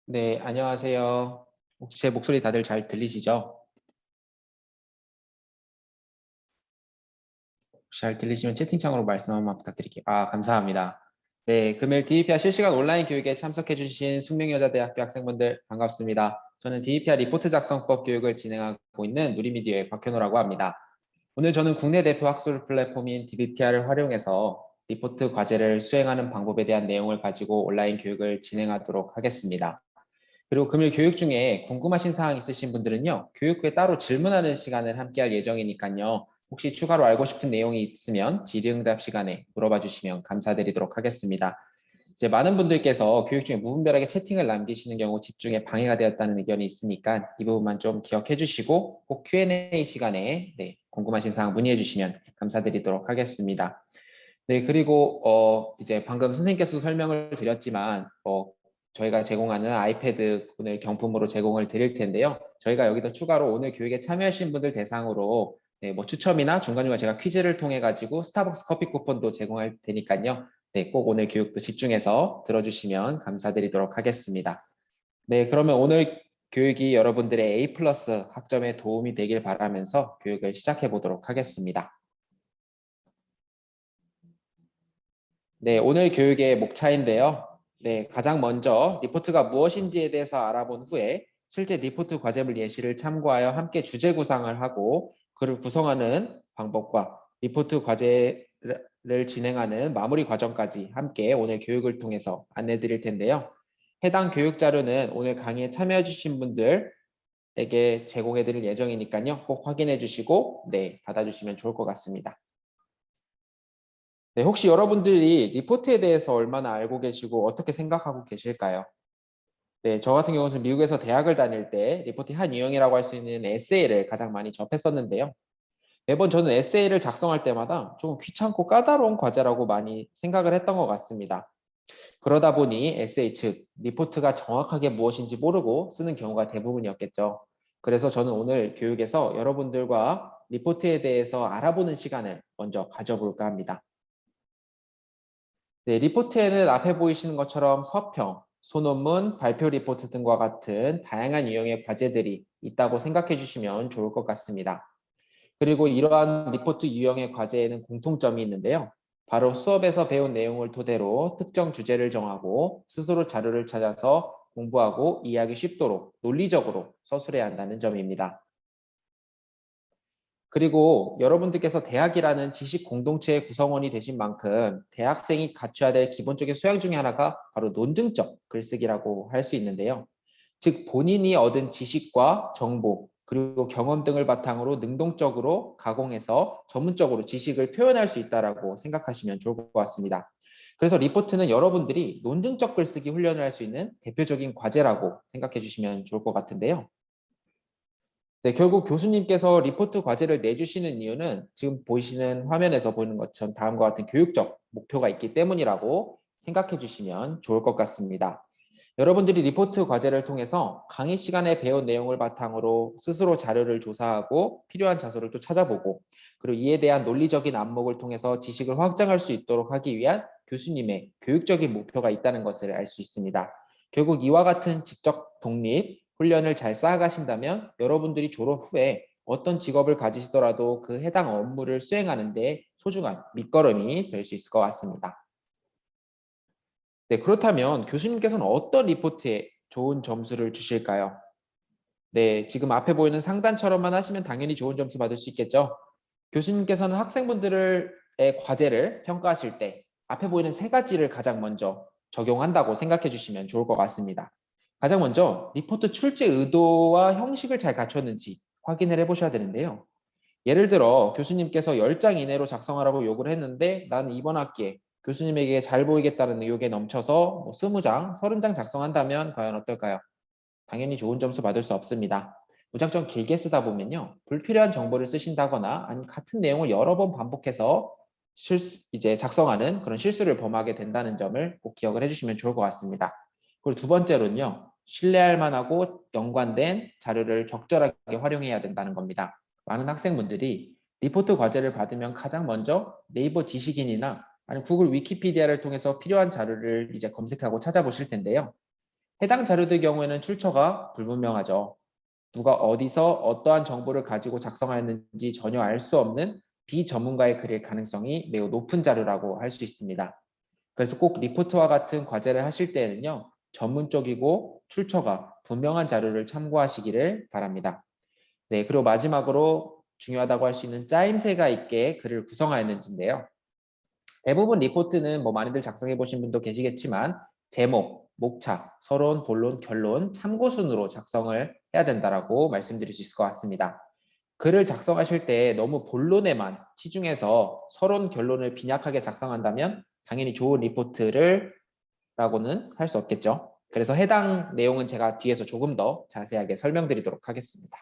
네, 안녕하세요. 혹시 제 목소리 다들 잘 들리시죠? 혹시 잘 들리시면 채팅창으로 말씀 한번 부탁드릴게요. 감사합니다. 네, 금일 DEPR 실시간 온라인 교육에 참석해주신 숙명여자대학교 학생분들 반갑습니다. 저는 DEPR 리포트 작성법 교육을 진행하고 있는 누리미디어의 박현호라고 합니다. 오늘 저는 국내 대표 학술 플랫폼인 DBPR을 활용해서 리포트 과제를 수행하는 방법에 대한 내용을 가지고 온라인 교육을 진행하도록 하겠습니다. 그리고 금일 교육 중에 궁금하신 사항 있으신 분들은요, 교육 후에 따로 질문하는 시간을 함께 할 예정이니까요. 혹시 추가로 알고 싶은 내용이 있으면 질의응답 시간에 물어봐 주시면 감사드리도록 하겠습니다. 이제 많은 분들께서 교육 중에 무분별하게 채팅을 남기시는 경우 집중에 방해가 되었다는 의견이 있으니까 이 부분만 좀 기억해 주시고 꼭 Q&A 시간에 궁금하신 사항 문의해 주시면 감사드리도록 하겠습니다. 네, 그리고 이제 방금 선생님께서 설명을 드렸지만 저희가 제공하는 아이패드 오늘 경품으로 제공을 드릴 텐데요. 저희가 여기다 추가로 오늘 교육에 참여하신 분들 대상으로 뭐 추첨이나 중간중간 제가 퀴즈를 통해 가지고 스타벅스 커피 쿠폰도 제공할 테니까요. 네, 꼭 오늘 교육도 집중해서 들어주시면 감사드리도록 하겠습니다. 네, 그러면 오늘 교육이 여러분들의 A 플러스 학점에 도움이 되길 바라면서 교육을 시작해 보도록 하겠습니다. 네, 오늘 교육의 목차인데요. 네, 가장 먼저 리포트가 무엇인지에 대해서 알아본 후에 실제 리포트 과제물 예시를 참고하여 함께 주제 구상을 하고 그를 구성하는 방법과 리포트 과제를 진행하는 마무리 과정까지 함께 오늘 교육을 통해서 안내 드릴 텐데요. 해당 교육 자료는 오늘 강의에 참여해 주신 분들에게 제공해 드릴 예정이니까요. 꼭 확인해 주시고 받아주시면 좋을 것 같습니다. 네, 혹시 여러분들이 리포트에 대해서 얼마나 알고 계시고 어떻게 생각하고 계실까요? 네, 저 같은 경우는 미국에서 대학을 다닐 때 리포트의 한 유형이라고 할 수 있는 에세이를 가장 많이 접했었는데요. 매번 저는 에세이를 작성할 때마다 조금 귀찮고 까다로운 과제라고 많이 생각을 했던 것 같습니다. 그러다 보니 에세이 즉 리포트가 정확하게 무엇인지 모르고 쓰는 경우가 대부분이었겠죠. 그래서 저는 오늘 교육에서 여러분들과 리포트에 대해서 알아보는 시간을 먼저 가져볼까 합니다. 네, 리포트에는 앞에 보이시는 것처럼 서평, 소논문, 발표 리포트 등과 같은 다양한 유형의 과제들이 있다고 생각해 주시면 좋을 것 같습니다. 그리고 이러한 리포트 유형의 과제에는 공통점이 있는데요. 바로 수업에서 배운 내용을 토대로 특정 주제를 정하고 스스로 자료를 찾아서 공부하고 이해하기 쉽도록 논리적으로 서술해야 한다는 점입니다. 그리고 여러분들께서 대학이라는 지식 공동체의 구성원이 되신 만큼 대학생이 갖춰야 될 기본적인 소양 중에 하나가 바로 논증적 글쓰기라고 할 수 있는데요. 즉 본인이 얻은 지식과 정보 그리고 경험 등을 바탕으로 능동적으로 가공해서 전문적으로 지식을 표현할 수 있다고 생각하시면 좋을 것 같습니다. 그래서 리포트는 여러분들이 논증적 글쓰기 훈련을 할 수 있는 대표적인 과제라고 생각해 주시면 좋을 것 같은데요. 네, 결국 교수님께서 리포트 과제를 내주시는 이유는 지금 보이시는 화면에서 보이는 것처럼 다음과 같은 교육적 목표가 있기 때문이라고 생각해 주시면 좋을 것 같습니다. 여러분들이 리포트 과제를 통해서 강의 시간에 배운 내용을 바탕으로 스스로 자료를 조사하고 필요한 자소를 또 찾아보고 그리고 이에 대한 논리적인 안목을 통해서 지식을 확장할 수 있도록 하기 위한 교수님의 교육적인 목표가 있다는 것을 알 수 있습니다. 결국 이와 같은 직접 독립, 훈련을 잘 쌓아가신다면 여러분들이 졸업 후에 어떤 직업을 가지시더라도 그 해당 업무를 수행하는 데 소중한 밑거름이 될 수 있을 것 같습니다. 네, 그렇다면 교수님께서는 어떤 리포트에 좋은 점수를 주실까요? 네, 지금 앞에 보이는 상단처럼만 하시면 당연히 좋은 점수 받을 수 있겠죠? 교수님께서는 학생분들의 과제를 평가하실 때 앞에 보이는 세 가지를 가장 먼저 적용한다고 생각해 주시면 좋을 것 같습니다. 가장 먼저 리포트 출제 의도와 형식을 잘 갖췄는지 확인을 해보셔야 되는데요. 예를 들어 교수님께서 10장 이내로 작성하라고 요구를 했는데 나는 이번 학기에 교수님에게 잘 보이겠다는 의욕에 넘쳐서 20장, 30장 작성한다면 과연 어떨까요? 당연히 좋은 점수 받을 수 없습니다. 무작정 길게 쓰다 보면요. 불필요한 정보를 쓰신다거나 아니면 같은 내용을 여러 번 반복해서 이제 작성하는 그런 실수를 범하게 된다는 점을 꼭 기억을 해주시면 좋을 것 같습니다. 그리고 두 번째로는요. 신뢰할 만하고 연관된 자료를 적절하게 활용해야 된다는 겁니다. 많은 학생분들이 리포트 과제를 받으면 가장 먼저 네이버 지식인이나 아니면 구글 위키피디아를 통해서 필요한 자료를 이제 검색하고 찾아보실 텐데요. 해당 자료들 경우에는 출처가 불분명하죠. 누가 어디서 어떠한 정보를 가지고 작성하였는지 전혀 알 수 없는 비전문가의 글일 가능성이 매우 높은 자료라고 할 수 있습니다. 그래서 꼭 리포트와 같은 과제를 하실 때에는요, 전문적이고 출처가 분명한 자료를 참고하시기를 바랍니다. 네, 그리고 마지막으로 중요하다고 할 수 있는 짜임새가 있게 글을 구성하였는지인데요. 대부분 리포트는 뭐 많이들 작성해 보신 분도 계시겠지만 제목, 목차, 서론, 본론, 결론, 참고 순으로 작성을 해야 된다라고 말씀드릴 수 있을 것 같습니다. 글을 작성하실 때 너무 본론에만 치중해서 서론, 결론을 빈약하게 작성한다면 당연히 좋은 리포트를 라고는 할 수 없겠죠. 그래서 해당 내용은 제가 뒤에서 조금 더 자세하게 설명드리도록 하겠습니다.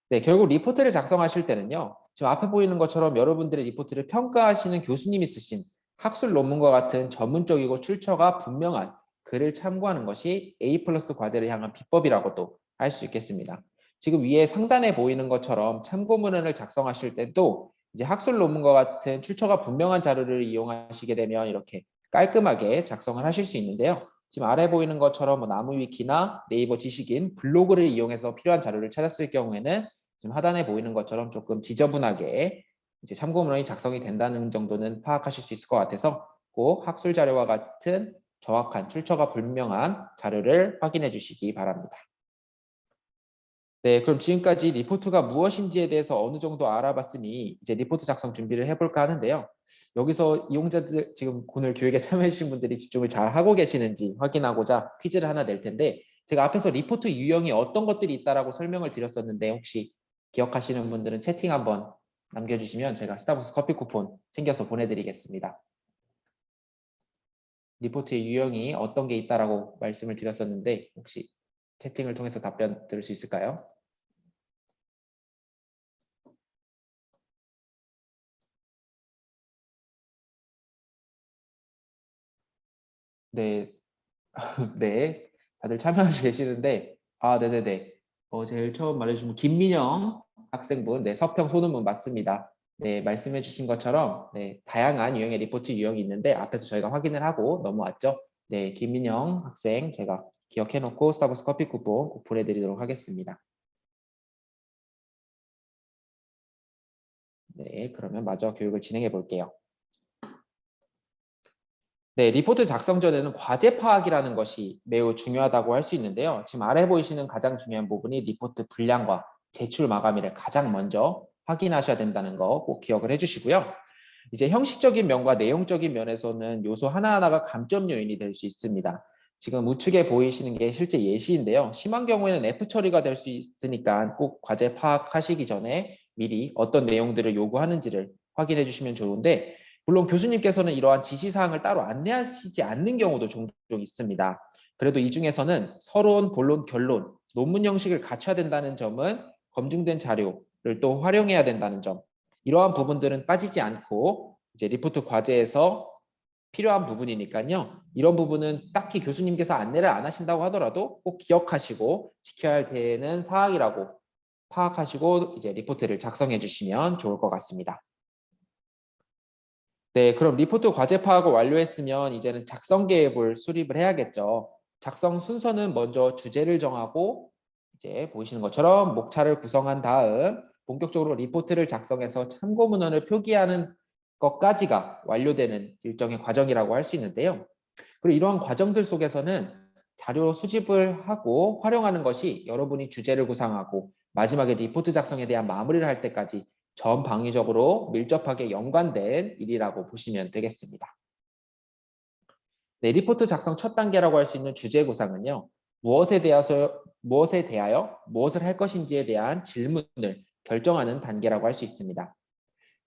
네, 결국 리포트를 작성하실 때는요. 지금 앞에 보이는 것처럼 여러분들의 리포트를 평가하시는 교수님이 쓰신 학술 논문과 같은 전문적이고 출처가 분명한 글을 참고하는 것이 A+ 과제를 향한 비법이라고도 할 수 있겠습니다. 지금 위에 상단에 보이는 것처럼 참고문헌을 작성하실 때도 이제 학술 논문과 같은 출처가 분명한 자료를 이용하시게 되면 이렇게 깔끔하게 작성을 하실 수 있는데요. 지금 아래 보이는 것처럼 뭐 나무위키나 네이버 지식인, 블로그를 이용해서 필요한 자료를 찾았을 경우에는 지금 하단에 보이는 것처럼 조금 지저분하게 이제 참고문헌이 작성이 된다는 정도는 파악하실 수 있을 것 같아서 꼭 학술 자료와 같은 정확한 출처가 분명한 자료를 확인해 주시기 바랍니다. 네, 그럼 지금까지 리포트가 무엇인지에 대해서 어느 정도 알아봤으니 이제 리포트 작성 준비를 해볼까 하는데요. 여기서 이용자들 지금 오늘 교육에 참여해 주신 분들이 집중을 잘 하고 계시는지 확인하고자 퀴즈를 하나 낼 텐데 제가 앞에서 리포트 유형이 어떤 것들이 있다라고 설명을 드렸었는데 혹시 기억하시는 분들은 채팅 한번 남겨주시면 제가 스타벅스 커피 쿠폰 챙겨서 보내드리겠습니다. 리포트의 유형이 어떤 게 있다라고 말씀을 드렸었는데 혹시 채팅을 통해서 답변 들을 수 있을까요? 네, 네, 다들 참여하고 계시는데, 네네네. 제일 처음 말해주신 김민영 학생분, 네, 서평 소논문 맞습니다. 네, 말씀해주신 것처럼, 네, 다양한 유형의 리포트 유형이 있는데, 앞에서 저희가 확인을 하고 넘어왔죠. 네, 김민영 학생, 제가 기억해놓고 스타벅스 커피 쿠폰 꼭 보내드리도록 하겠습니다. 네, 그러면 마저 교육을 진행해 볼게요. 네, 리포트 작성 전에는 과제 파악이라는 것이 매우 중요하다고 할 수 있는데요. 지금 아래 보이시는 가장 중요한 부분이 리포트 분량과 제출 마감일을 가장 먼저 확인하셔야 된다는 거 꼭 기억을 해주시고요. 이제 형식적인 면과 내용적인 면에서는 요소 하나하나가 감점 요인이 될 수 있습니다. 지금 우측에 보이시는 게 실제 예시인데요. 심한 경우에는 F 처리가 될 수 있으니까 꼭 과제 파악하시기 전에 미리 어떤 내용들을 요구하는지를 확인해 주시면 좋은데 물론 교수님께서는 이러한 지시사항을 따로 안내하시지 않는 경우도 종종 있습니다. 그래도 이 중에서는 서론, 본론, 결론, 논문 형식을 갖춰야 된다는 점은 검증된 자료를 또 활용해야 된다는 점, 이러한 부분들은 빠지지 않고 이제 리포트 과제에서 필요한 부분이니까요. 이런 부분은 딱히 교수님께서 안내를 안 하신다고 하더라도 꼭 기억하시고 지켜야 되는 사항이라고 파악하시고 이제 리포트를 작성해 주시면 좋을 것 같습니다. 네, 그럼 리포트 과제 파악을 완료했으면 이제는 작성 계획을 수립을 해야겠죠. 작성 순서는 먼저 주제를 정하고 이제 보이시는 것처럼 목차를 구성한 다음 본격적으로 리포트를 작성해서 참고 문헌을 표기하는 것까지가 완료되는 일정의 과정이라고 할 수 있는데요. 그리고 이러한 과정들 속에서는 자료 수집을 하고 활용하는 것이 여러분이 주제를 구상하고 마지막에 리포트 작성에 대한 마무리를 할 때까지 전방위적으로 밀접하게 연관된 일이라고 보시면 되겠습니다. 네, 리포트 작성 첫 단계라고 할 수 있는 주제 구상은요. 무엇에 대하여 무엇을 할 것인지에 대한 질문을 결정하는 단계라고 할 수 있습니다.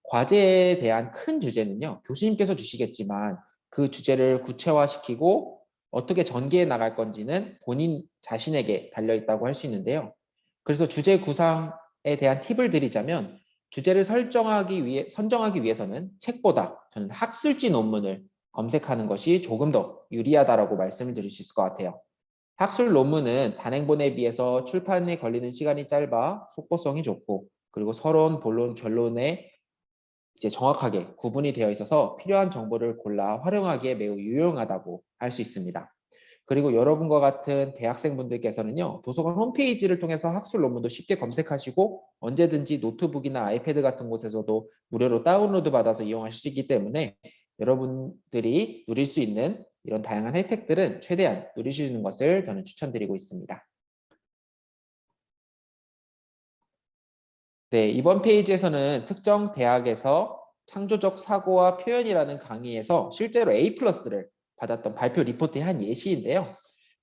과제에 대한 큰 주제는요. 교수님께서 주시겠지만 그 주제를 구체화시키고 어떻게 전개해 나갈 건지는 본인 자신에게 달려있다고 할 수 있는데요. 그래서 주제 구상에 대한 팁을 드리자면 주제를 선정하기 위해서는 책보다 저는 학술지 논문을 검색하는 것이 조금 더 유리하다라고 말씀을 드릴 수 있을 것 같아요. 학술 논문은 단행본에 비해서 출판에 걸리는 시간이 짧아 속보성이 좋고 그리고 서론, 본론, 결론에 이제 정확하게 구분이 되어 있어서 필요한 정보를 골라 활용하기에 매우 유용하다고 할 수 있습니다. 그리고 여러분과 같은 대학생분들께서는요, 도서관 홈페이지를 통해서 학술 논문도 쉽게 검색하시고 언제든지 노트북이나 아이패드 같은 곳에서도 무료로 다운로드 받아서 이용하실 수 있기 때문에 여러분들이 누릴 수 있는 이런 다양한 혜택들은 최대한 누리시는 것을 저는 추천드리고 있습니다. 네, 이번 페이지에서는 특정 대학에서 창조적 사고와 표현이라는 강의에서 실제로 A+를 받았던 발표 리포트의 한 예시인데요.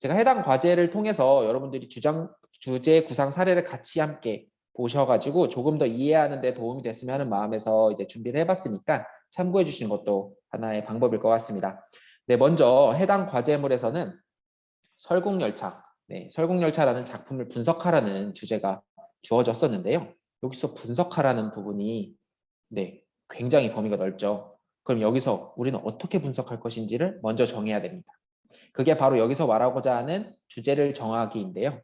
제가 해당 과제를 통해서 여러분들이 주제 구상 사례를 같이 함께 보셔가지고 조금 더 이해하는 데 도움이 됐으면 하는 마음에서 이제 준비를 해봤으니까 참고해 주시는 것도 하나의 방법일 것 같습니다. 네, 먼저 해당 과제물에서는 설국열차, 네, 설국열차라는 작품을 분석하라는 주제가 주어졌었는데요. 여기서 분석하라는 부분이 네, 굉장히 범위가 넓죠. 그럼 여기서 우리는 어떻게 분석할 것인지를 먼저 정해야 됩니다. 그게 바로 여기서 말하고자 하는 주제를 정하기인데요.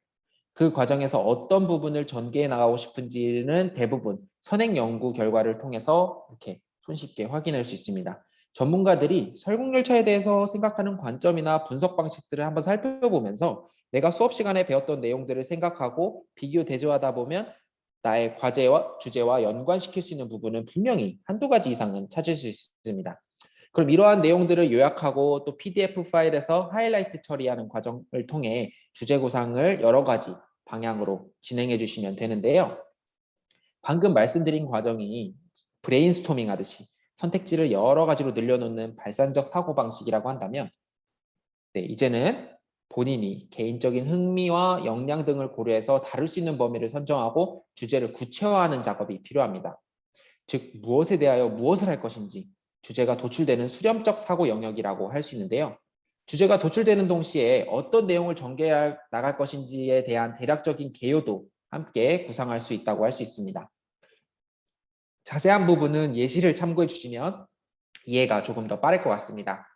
그 과정에서 어떤 부분을 전개해 나가고 싶은지는 대부분 선행 연구 결과를 통해서 이렇게 손쉽게 확인할 수 있습니다. 전문가들이 설국열차에 대해서 생각하는 관점이나 분석 방식들을 한번 살펴보면서 내가 수업 시간에 배웠던 내용들을 생각하고 비교 대조하다 보면 나의 과제와 주제와 연관시킬 수 있는 부분은 분명히 한두 가지 이상은 찾을 수 있습니다. 그럼 이러한 내용들을 요약하고 또 PDF 파일에서 하이라이트 처리하는 과정을 통해 주제 구상을 여러 가지 방향으로 진행해 주시면 되는데요. 방금 말씀드린 과정이 브레인스토밍 하듯이 선택지를 여러 가지로 늘려놓는 발산적 사고방식이라고 한다면 네, 이제는 본인이 개인적인 흥미와 역량 등을 고려해서 다룰 수 있는 범위를 선정하고 주제를 구체화하는 작업이 필요합니다. 즉 무엇에 대하여 무엇을 할 것인지 주제가 도출되는 수렴적 사고 영역이라고 할 수 있는데요. 주제가 도출되는 동시에 어떤 내용을 전개해 나갈 것인지에 대한 대략적인 개요도 함께 구상할 수 있다고 할 수 있습니다. 자세한 부분은 예시를 참고해 주시면 이해가 조금 더 빠를 것 같습니다.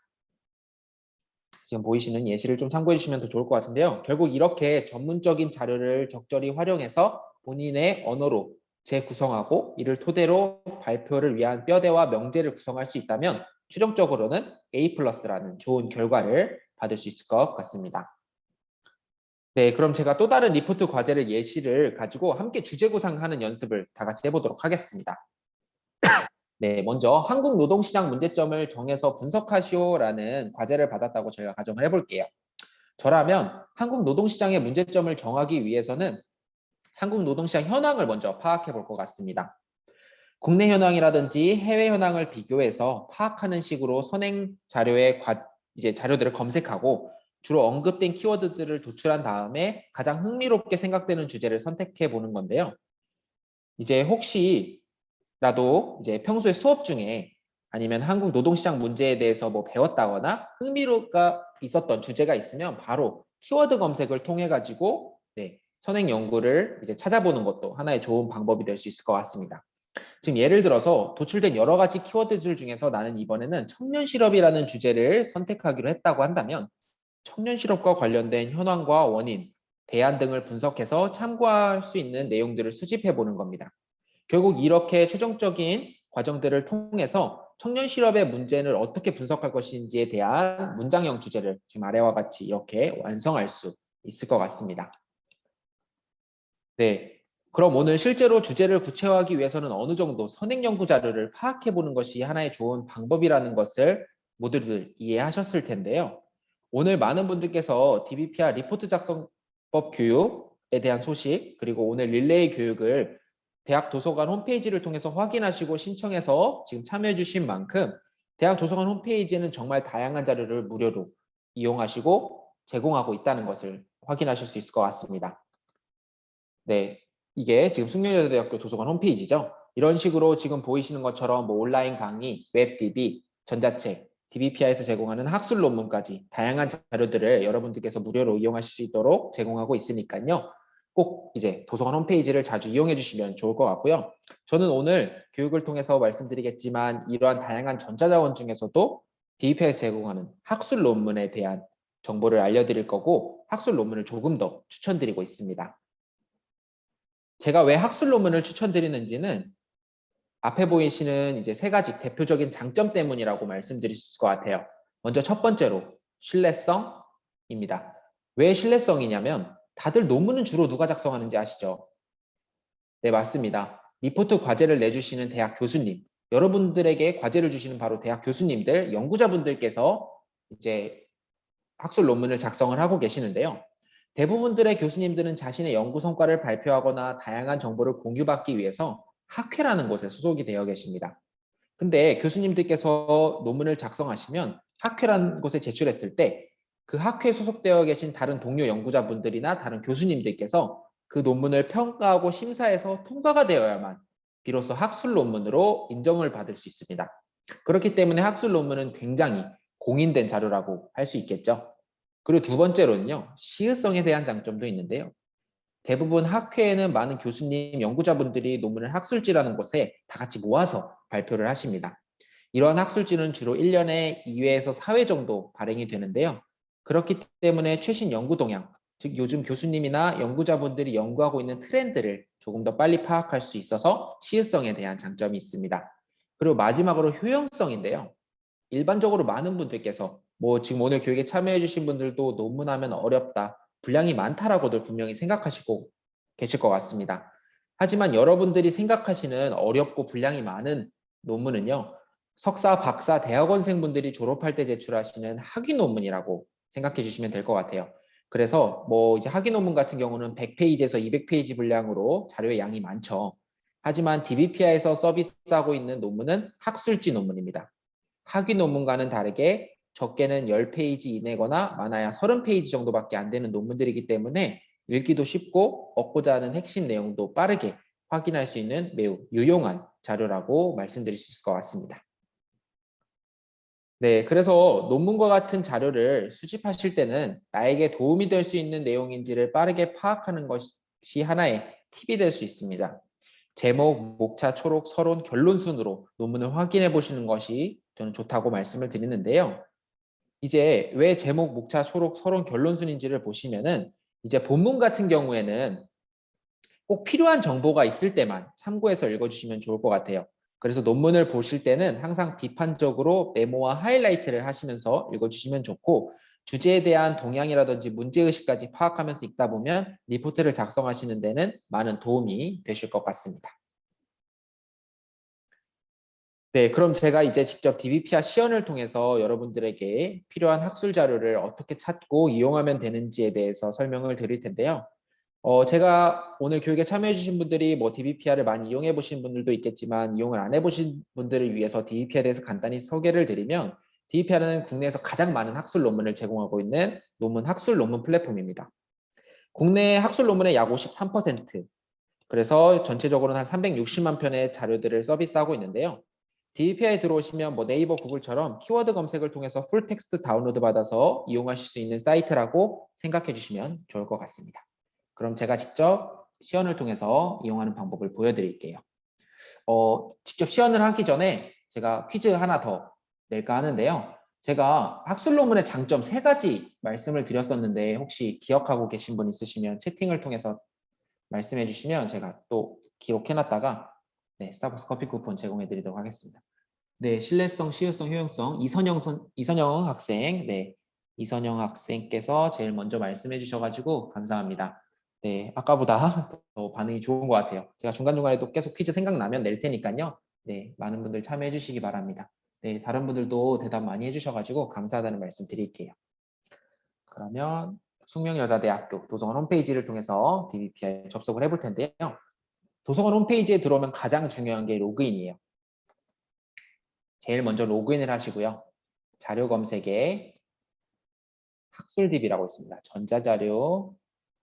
지금 보이시는 예시를 좀 참고해 주시면 더 좋을 것 같은데요. 결국 이렇게 전문적인 자료를 적절히 활용해서 본인의 언어로 재구성하고 이를 토대로 발표를 위한 뼈대와 명제를 구성할 수 있다면 최종적으로는 A+라는 좋은 결과를 받을 수 있을 것 같습니다. 네, 그럼 제가 또 다른 리포트 과제를 예시를 가지고 함께 주제 구상하는 연습을 다 같이 해보도록 하겠습니다. 네, 먼저 한국 노동시장 문제점을 정해서 분석하시오라는 과제를 받았다고 저희가 가정을 해볼게요. 저라면 한국 노동시장의 문제점을 정하기 위해서는 한국 노동시장 현황을 먼저 파악해 볼 것 같습니다. 국내 현황이라든지 해외 현황을 비교해서 파악하는 식으로 선행 자료의 자료들을 검색하고 주로 언급된 키워드들을 도출한 다음에 가장 흥미롭게 생각되는 주제를 선택해 보는 건데요. 이제 혹시라도 이제 평소에 수업 중에 아니면 한국 노동시장 문제에 대해서 뭐 배웠다거나 흥미가 있었던 주제가 있으면 바로 키워드 검색을 통해 가지고 선행 연구를 이제 찾아보는 것도 하나의 좋은 방법이 될 수 있을 것 같습니다. 지금 예를 들어서 도출된 여러 가지 키워드들 중에서 나는 이번에는 청년 실업이라는 주제를 선택하기로 했다고 한다면 청년 실업과 관련된 현황과 원인, 대안 등을 분석해서 참고할 수 있는 내용들을 수집해 보는 겁니다. 결국 이렇게 최종적인 과정들을 통해서 청년 실업의 문제를 어떻게 분석할 것인지에 대한 문장형 주제를 지금 아래와 같이 이렇게 완성할 수 있을 것 같습니다. 네. 그럼 오늘 실제로 주제를 구체화하기 위해서는 어느 정도 선행 연구 자료를 파악해 보는 것이 하나의 좋은 방법이라는 것을 모두들 이해하셨을 텐데요. 오늘 많은 분들께서 DBPR 리포트 작성법 교육에 대한 소식 그리고 오늘 릴레이 교육을 대학 도서관 홈페이지를 통해서 확인하시고 신청해서 지금 참여해 주신 만큼 대학 도서관 홈페이지는 정말 다양한 자료를 무료로 이용하시고 제공하고 있다는 것을 확인하실 수 있을 것 같습니다. 네, 이게 지금 숙련여대학교 도서관 홈페이지죠. 이런 식으로 지금 보이시는 것처럼 뭐 온라인 강의, 웹DB, 전자책, DBPI에서 제공하는 학술 논문까지 다양한 자료들을 여러분들께서 무료로 이용하실 수 있도록 제공하고 있으니까요. 꼭 이제 도서관 홈페이지를 자주 이용해 주시면 좋을 것 같고요. 저는 오늘 교육을 통해서 말씀드리겠지만 이러한 다양한 전자자원 중에서도 DBPI에서 제공하는 학술 논문에 대한 정보를 알려드릴 거고 학술 논문을 조금 더 추천드리고 있습니다. 제가 왜 학술 논문을 추천드리는지는 앞에 보이시는 이제 세 가지 대표적인 장점 때문이라고 말씀드릴 수 있을 것 같아요. 먼저 첫 번째로 신뢰성, 왜 신뢰성이냐면 다들 논문은 주로 누가 작성하는지 아시죠? 네, 맞습니다. 리포트 과제를 내주시는 대학 교수님, 여러분들에게 과제를 주시는 바로 대학 교수님들, 연구자분들께서 이제 학술 논문을 작성을 하고 계시는데요. 대부분들의 교수님들은 자신의 연구 성과를 발표하거나 다양한 정보를 공유받기 위해서 학회라는 곳에 소속이 되어 계십니다. 근데 교수님들께서 논문을 작성하시면 학회라는 곳에 제출했을 때 그 학회에 소속되어 계신 다른 동료 연구자분들이나 다른 교수님들께서 그 논문을 평가하고 심사해서 통과가 되어야만 비로소 학술 논문으로 인정을 받을 수 있습니다. 그렇기 때문에 학술 논문은 굉장히 공인된 자료라고 할 수 있겠죠. 그리고 두 번째로는요, 시의성에 대한 장점도 있는데요. 대부분 학회에는 많은 교수님, 연구자분들이 논문을 학술지라는 곳에 다 같이 모아서 발표를 하십니다. 이러한 학술지는 주로 1년에 2회에서 4회 정도 발행이 되는데요. 그렇기 때문에 최신 연구 동향, 즉 요즘 교수님이나 연구자분들이 연구하고 있는 트렌드를 조금 더 빨리 파악할 수 있어서 시의성에 대한 장점이 있습니다. 그리고 마지막으로 효용성인데요. 일반적으로 많은 분들께서 지금 오늘 교육에 참여해 주신 분들도 논문하면 어렵다, 분량이 많다라고들 분명히 생각하시고 계실 것 같습니다. 하지만 여러분들이 생각하시는 어렵고 분량이 많은 논문은요. 석사, 박사, 대학원생분들이 졸업할 때 제출하시는 학위 논문이라고 생각해 주시면 될 것 같아요. 그래서 이제 학위 논문 같은 경우는 100페이지에서 200페이지 분량으로 자료의 양이 많죠. 하지만 DBPR에서 서비스하고 있는 논문은 학술지 논문입니다. 학위 논문과는 다르게 적게는 10페이지 이내거나 많아야 30페이지 정도밖에 안 되는 논문들이기 때문에 읽기도 쉽고 얻고자 하는 핵심 내용도 빠르게 확인할 수 있는 매우 유용한 자료라고 말씀드릴 수 있을 것 같습니다. 네, 그래서 논문과 같은 자료를 수집하실 때는 나에게 도움이 될 수 있는 내용인지를 빠르게 파악하는 것이 하나의 팁이 될 수 있습니다. 제목, 목차, 초록, 서론, 결론 순으로 논문을 확인해 보시는 것이 저는 좋다고 말씀을 드리는데요. 이제 왜 제목, 목차, 초록, 서론, 결론 순인지를 보시면은 이제 본문 같은 경우에는 꼭 필요한 정보가 있을 때만 참고해서 읽어주시면 좋을 것 같아요. 그래서 논문을 보실 때는 항상 비판적으로 메모와 하이라이트를 하시면서 읽어주시면 좋고 주제에 대한 동향이라든지 문제의식까지 파악하면서 읽다 보면 리포트를 작성하시는 데는 많은 도움이 되실 것 같습니다. 네, 그럼 제가 이제 직접 DBPR 시연을 통해서 여러분들에게 필요한 학술 자료를 어떻게 찾고 이용하면 되는지에 대해서 설명을 드릴 텐데요. 제가 오늘 교육에 참여해 주신 분들이 DBPR을 많이 이용해 보신 분들도 있겠지만 이용을 안 해보신 분들을 위해서 DBPR에 대해서 간단히 소개를 드리면 DBPR은 국내에서 가장 많은 학술 논문을 제공하고 있는 학술 논문 플랫폼입니다. 국내 학술 논문의 약 53%, 그래서 전체적으로는 한 360만 편의 자료들을 서비스하고 있는데요. DBPR에 들어오시면 네이버, 구글처럼 키워드 검색을 통해서 풀 텍스트 다운로드 받아서 이용하실 수 있는 사이트라고 생각해 주시면 좋을 것 같습니다. 그럼 제가 직접 시연을 통해서 이용하는 방법을 보여드릴게요. 직접 시연을 하기 전에 제가 퀴즈 하나 더 낼까 하는데요. 제가 학술 논문의 장점 3가지 말씀을 드렸었는데 혹시 기억하고 계신 분 있으시면 채팅을 통해서 말씀해 주시면 제가 또 기록해놨다가 스타벅스 커피 쿠폰 제공해 드리도록 하겠습니다. 네, 신뢰성, 시효성, 효용성, 이선영 학생, 이선영 학생께서 제일 먼저 말씀해 주셔가지고 감사합니다. 네, 아까보다 더 반응이 좋은 것 같아요. 제가 중간중간에도 계속 퀴즈 생각나면 낼 테니까요. 네, 많은 분들 참여해 주시기 바랍니다. 네, 다른 분들도 대답 많이 해주셔가지고 감사하다는 말씀 드릴게요. 그러면 숙명여자대학교 도서관 홈페이지를 통해서 DBPR에 접속을 해볼 텐데요. 도서관 홈페이지에 들어오면 가장 중요한 게 로그인이에요. 제일 먼저 로그인을 하시고요. 자료 검색에 학술 DB라고 있습니다. 전자자료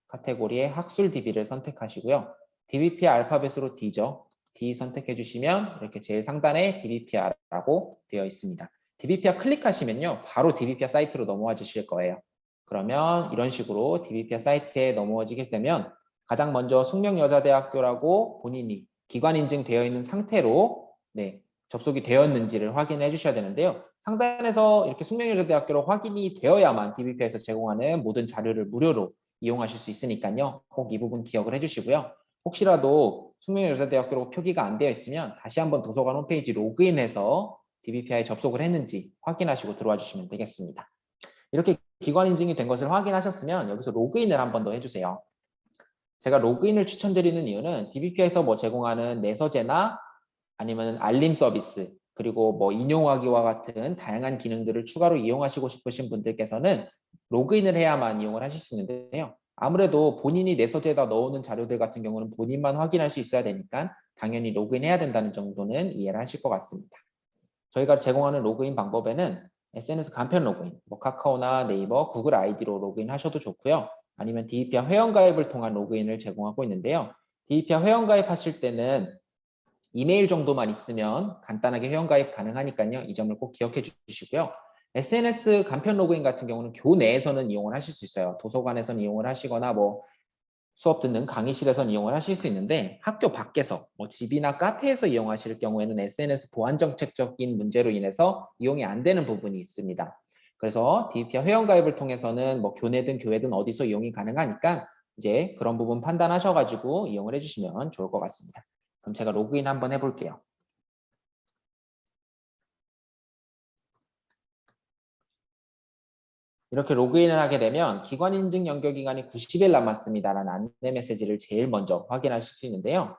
카테고리에 학술 DB를 선택하시고요. DBPR 알파벳으로 D죠. D 선택해 주시면 이렇게 제일 상단에 DBPR라고 되어 있습니다. DBPR 클릭하시면요. 바로 DBPR 사이트로 넘어와 주실 거예요. 그러면 이런 식으로 DBPR 사이트에 넘어지게 되면 가장 먼저 숙명여자대학교라고 본인이 기관 인증되어 있는 상태로 접속이 되었는지를 확인해 주셔야 되는데요. 상단에서 이렇게 숙명여자대학교로 확인이 되어야만 DBP에서 제공하는 모든 자료를 무료로 이용하실 수 있으니까요. 꼭 이 부분 기억을 해주시고요. 혹시라도 숙명여자대학교로 표기가 안 되어 있으면 다시 한번 도서관 홈페이지 로그인해서 DBPI에 접속을 했는지 확인하시고 들어와 주시면 되겠습니다. 이렇게 기관 인증이 된 것을 확인하셨으면 여기서 로그인을 한 번 더 해주세요. 제가 로그인을 추천드리는 이유는 DBP에서 뭐 제공하는 내서재나 아니면 알림 서비스, 그리고 뭐 인용하기와 같은 다양한 기능들을 추가로 이용하시고 싶으신 분들께서는 로그인을 해야만 이용을 하실 수 있는데요. 아무래도 본인이 내서재에다 넣어놓은 자료들 같은 경우는 본인만 확인할 수 있어야 되니까 당연히 로그인해야 된다는 정도는 이해를 하실 것 같습니다. 저희가 제공하는 로그인 방법에는 SNS 간편 로그인, 뭐 카카오나 네이버, 구글 아이디로 로그인 하셔도 좋고요. 아니면 DBP와 회원가입을 통한 로그인을 제공하고 있는데요. DBP와 회원가입하실 때는 이메일 정도만 있으면 간단하게 회원가입 가능하니까요. 이 점을 꼭 기억해 주시고요. SNS 간편 로그인 같은 경우는 교내에서는 이용을 하실 수 있어요. 도서관에서는 이용을 하시거나 뭐 수업 듣는 강의실에서는 이용을 하실 수 있는데 학교 밖에서 뭐 집이나 카페에서 이용하실 경우에는 SNS 보안 정책적인 문제로 인해서 이용이 안 되는 부분이 있습니다. 그래서 DBP와 회원가입을 통해서는 뭐 교내든 교회든 어디서 이용이 가능하니까 이제 그런 부분 판단하셔가지고 이용을 해주시면 좋을 것 같습니다. 그럼 제가 로그인 한번 해볼게요. 이렇게 로그인을 하게 되면 기관 인증 연결 기간이 90일 남았습니다라는 안내 메시지를 제일 먼저 확인하실 수 있는데요.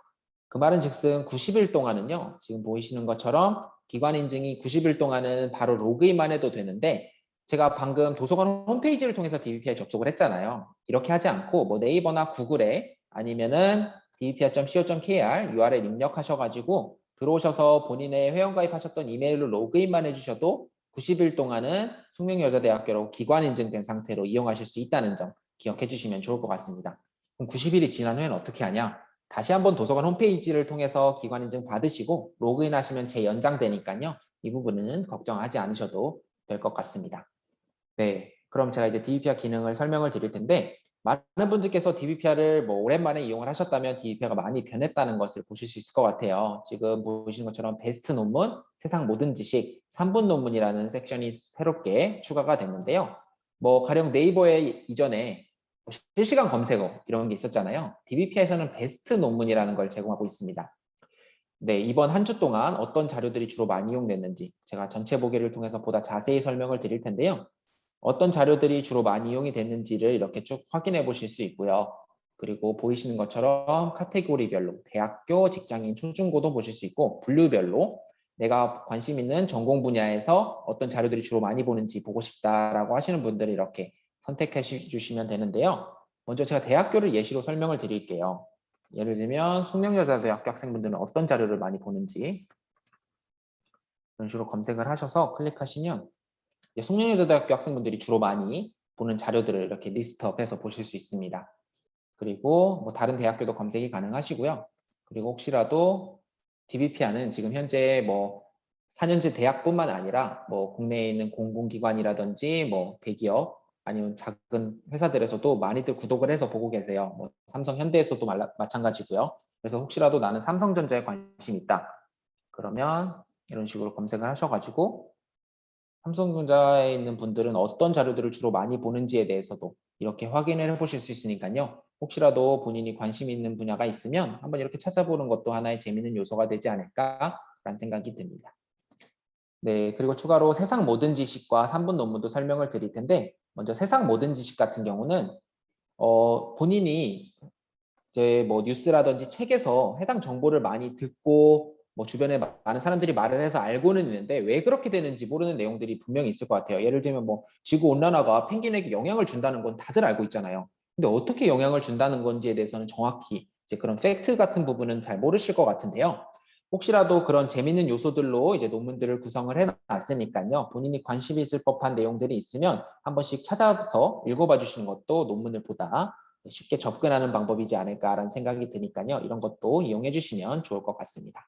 그 말은 즉슨 90일 동안은요. 지금 보이시는 것처럼 기관 인증이 90일 동안은 바로 로그인만 해도 되는데 제가 방금 도서관 홈페이지를 통해서 DBP에 접속을 했잖아요. 이렇게 하지 않고 뭐 네이버나 구글에 아니면은 dbpr.co.kr URL 입력하셔가지고 들어오셔서 본인의 회원가입하셨던 이메일로 로그인만 해주셔도 90일 동안은 숙명여자대학교로 기관 인증된 상태로 이용하실 수 있다는 점 기억해 주시면 좋을 것 같습니다. 그럼 90일이 지난 후에는 어떻게 하냐? 다시 한번 도서관 홈페이지를 통해서 기관 인증 받으시고 로그인 하시면 재연장되니까요. 이 부분은 걱정하지 않으셔도 될 것 같습니다. 네, 그럼 제가 이제 DBPR 기능을 설명을 드릴 텐데 많은 분들께서 DBPR을 뭐 오랜만에 이용을 하셨다면 DBPR가 많이 변했다는 것을 보실 수 있을 것 같아요. 지금 보시는 것처럼 베스트 논문, 세상 모든 지식, 3분 논문이라는 섹션이 새롭게 추가가 됐는데요. 뭐 가령 네이버에 이전에 실시간 검색어 이런 게 있었잖아요. DBPR에서는 베스트 논문이라는 걸 제공하고 있습니다. 네, 이번 한 주 동안 어떤 자료들이 주로 많이 이용됐는지 제가 전체 보기를 통해서 보다 자세히 설명을 드릴 텐데요. 어떤 자료들이 주로 많이 이용이 됐는지를 이렇게 쭉 확인해 보실 수 있고요. 그리고 보이시는 것처럼 카테고리별로 대학교, 직장인, 초중고도 보실 수 있고 분류별로 내가 관심 있는 전공 분야에서 어떤 자료들이 주로 많이 보는지 보고 싶다라고 하시는 분들은 이렇게 선택해 주시면 되는데요. 먼저 제가 대학교를 예시로 설명을 드릴게요. 예를 들면 숙명여자대학교 학생분들은 어떤 자료를 많이 보는지 이런 식으로 검색을 하셔서 클릭하시면 숙명여자대학교 학생분들이 주로 많이 보는 자료들을 이렇게 리스트업해서 보실 수 있습니다. 그리고 뭐 다른 대학교도 검색이 가능하시고요. 그리고 혹시라도 DBPR는 지금 현재 뭐 4년제 대학뿐만 아니라 뭐 국내에 있는 공공기관이라든지 뭐 대기업 아니면 작은 회사들에서도 많이들 구독을 해서 보고 계세요. 뭐 삼성, 현대에서도 마찬가지고요. 그래서 혹시라도 나는 삼성전자에 관심 있다. 그러면 이런 식으로 검색을 하셔가지고 삼성전자에 있는 분들은 어떤 자료들을 주로 많이 보는지에 대해서도 이렇게 확인을 해보실 수 있으니까요. 혹시라도 본인이 관심 있는 분야가 있으면 한번 이렇게 찾아보는 것도 하나의 재미있는 요소가 되지 않을까라는 생각이 듭니다. 네, 그리고 추가로 세상 모든 지식과 3분 논문도 설명을 드릴 텐데 먼저 세상 모든 지식 같은 경우는 본인이 이제 뭐 뉴스라든지 책에서 해당 정보를 많이 듣고 뭐 주변에 많은 사람들이 말을 해서 알고는 있는데 왜 그렇게 되는지 모르는 내용들이 분명히 있을 것 같아요. 예를 들면 뭐 지구 온난화가 펭귄에게 영향을 준다는 건 다들 알고 있잖아요. 근데 어떻게 영향을 준다는 건지에 대해서는 정확히 이제 그런 팩트 같은 부분은 잘 모르실 것 같은데요. 혹시라도 그런 재밌는 요소들로 이제 논문들을 구성을 해놨으니까요. 본인이 관심 있을 법한 내용들이 있으면 한 번씩 찾아서 읽어봐 주시는 것도 논문을 보다 쉽게 접근하는 방법이지 않을까라는 생각이 드니까요. 이런 것도 이용해 주시면 좋을 것 같습니다.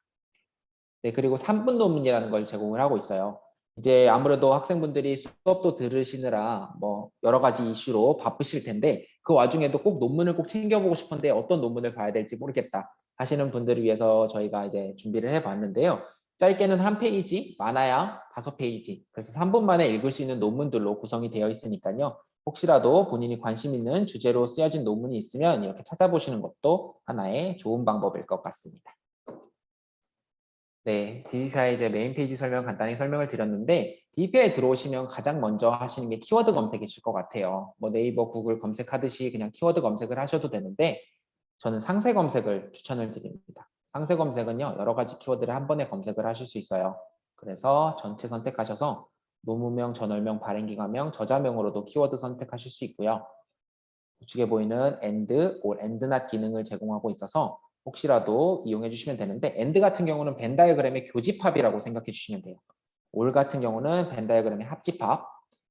네, 그리고 3분 논문이라는 걸 제공을 하고 있어요. 이제 아무래도 학생분들이 수업도 들으시느라 뭐 여러 가지 이슈로 바쁘실 텐데 그 와중에도 꼭 논문을 꼭 챙겨보고 싶은데 어떤 논문을 봐야 될지 모르겠다 하시는 분들을 위해서 저희가 이제 준비를 해봤는데요. 짧게는 한 페이지, 많아야 5페이지. 그래서 3분 만에 읽을 수 있는 논문들로 구성이 되어 있으니까요. 혹시라도 본인이 관심 있는 주제로 쓰여진 논문이 있으면 이렇게 찾아보시는 것도 하나의 좋은 방법일 것 같습니다. 네, DBPI 이제 메인 페이지 설명 간단히 설명을 드렸는데 DBPI에 들어오시면 가장 먼저 하시는 게 키워드 검색이실 것 같아요. 뭐 네이버, 구글 검색하듯이 그냥 키워드 검색을 하셔도 되는데 저는 상세 검색을 추천을 드립니다. 상세 검색은요, 여러 가지 키워드를 한 번에 검색을 하실 수 있어요. 그래서 전체 선택하셔서 논문명, 저널명, 발행기관명, 저자명으로도 키워드 선택하실 수 있고요. 우측에 보이는 and or and not 기능을 제공하고 있어서 혹시라도 이용해 주시면 되는데 and 같은 경우는 벤 다이어그램의 교집합이라고 생각해 주시면 돼요. all 같은 경우는 벤 다이어그램의 합집합,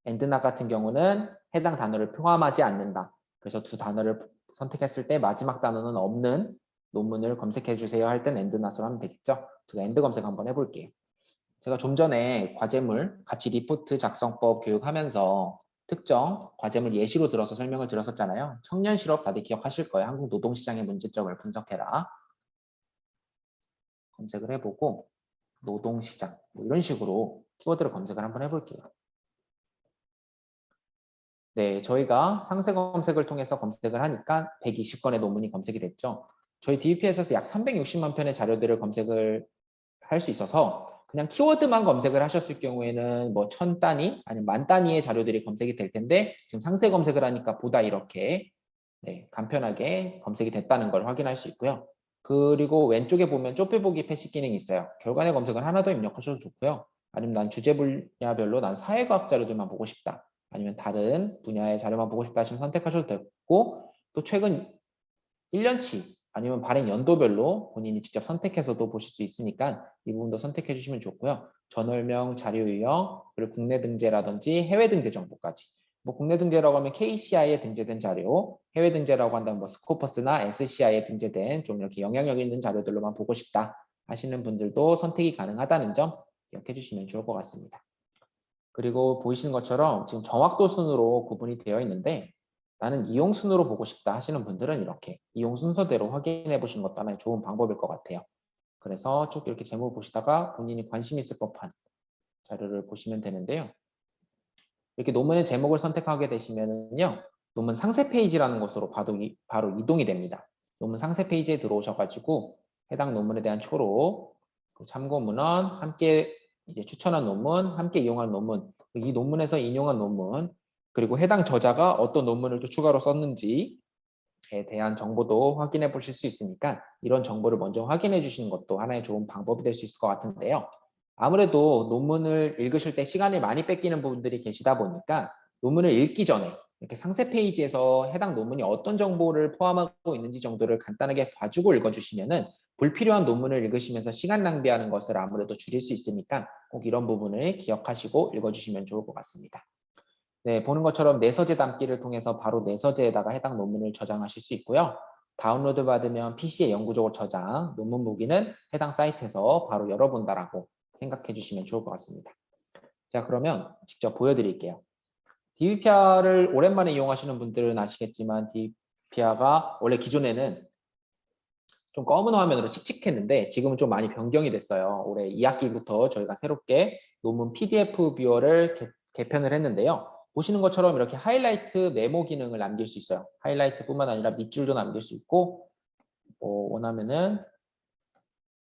and not 같은 경우는 해당 단어를 포함하지 않는다. 그래서 두 단어를 선택했을 때 마지막 단어는 없는 논문을 검색해 주세요 할 땐 and not으로 하면 되겠죠. 제가 and 검색 한번 해볼게요. 제가 좀 전에 과제물, 같이 리포트 작성법 교육하면서 특정 과제물 예시로 들어서 설명을 드렸었잖아요. 청년 실업 다들 기억하실 거예요. 한국 노동시장의 문제점을 분석해라. 검색을 해보고 노동시장 뭐 이런 식으로 키워드를 검색을 한번 해볼게요. 네, 저희가 상세 검색을 통해서 검색을 하니까 120건의 논문이 검색이 됐죠. 저희 DBP에서 약 360만 편의 자료들을 검색을 할 수 있어서 그냥 키워드만 검색을 하셨을 경우에는 뭐 1000단위 아니면 만 단위의 자료들이 검색이 될 텐데 지금 상세 검색을 하니까 보다 이렇게 네, 간편하게 검색이 됐다는 걸 확인할 수 있고요. 그리고 왼쪽에 보면 좁혀보기 패시 기능이 있어요. 결과의 검색을 하나 더 입력하셔도 좋고요. 아니면 난 주제 분야별로 난 사회과학 자료들만 보고 싶다. 아니면 다른 분야의 자료만 보고 싶다 하시면 선택하셔도 되고 또 최근 1년치 아니면 발행 연도별로 본인이 직접 선택해서도 보실 수 있으니까 이 부분도 선택해 주시면 좋고요. 저널명, 자료 유형, 그리고 국내 등재라든지 해외 등재 정보까지. 뭐 국내 등재라고 하면 KCI에 등재된 자료, 해외 등재라고 한다면 뭐 스코퍼스나 SCI에 등재된 좀 이렇게 영향력 있는 자료들로만 보고 싶다 하시는 분들도 선택이 가능하다는 점 기억해 주시면 좋을 것 같습니다. 그리고 보이시는 것처럼 지금 정확도 순으로 구분이 되어 있는데 나는 이용 순으로 보고 싶다 하시는 분들은 이렇게 이용 순서대로 확인해 보시는 것도 하나의 좋은 방법일 것 같아요. 그래서 쭉 이렇게 제목을 보시다가 본인이 관심 있을 법한 자료를 보시면 되는데요. 이렇게 논문의 제목을 선택하게 되시면요. 논문 상세 페이지라는 곳으로 바로 이동이 됩니다. 논문 상세 페이지에 들어오셔가지고 해당 논문에 대한 초록, 참고 문헌, 함께 이제 추천한 논문, 함께 이용한 논문, 이 논문에서 인용한 논문, 그리고 해당 저자가 어떤 논문을 또 추가로 썼는지에 대한 정보도 확인해 보실 수 있으니까 이런 정보를 먼저 확인해 주시는 것도 하나의 좋은 방법이 될 수 있을 것 같은데요. 아무래도 논문을 읽으실 때 시간을 많이 뺏기는 부분들이 계시다 보니까 논문을 읽기 전에 이렇게 상세 페이지에서 해당 논문이 어떤 정보를 포함하고 있는지 정도를 간단하게 봐주고 읽어주시면은 불필요한 논문을 읽으시면서 시간 낭비하는 것을 아무래도 줄일 수 있으니까 꼭 이런 부분을 기억하시고 읽어주시면 좋을 것 같습니다. 네, 보는 것처럼 내서재 담기를 통해서 바로 내서재에다가 해당 논문을 저장하실 수 있고요. 다운로드 받으면 PC에 영구적으로 저장, 논문 보기는 해당 사이트에서 바로 열어본다라고 생각해 주시면 좋을 것 같습니다. 자, 그러면 직접 보여드릴게요. DBPR을 오랜만에 이용하시는 분들은 아시겠지만 DBPR가 원래 기존에는 좀 검은 화면으로 칙칙했는데 지금은 좀 많이 변경이 됐어요. 올해 2학기부터 저희가 새롭게 논문 PDF 뷰어를 개편을 했는데요. 보시는 것처럼 이렇게 하이라이트 메모 기능을 남길 수 있어요. 하이라이트뿐만 아니라 밑줄도 남길 수 있고 원하면은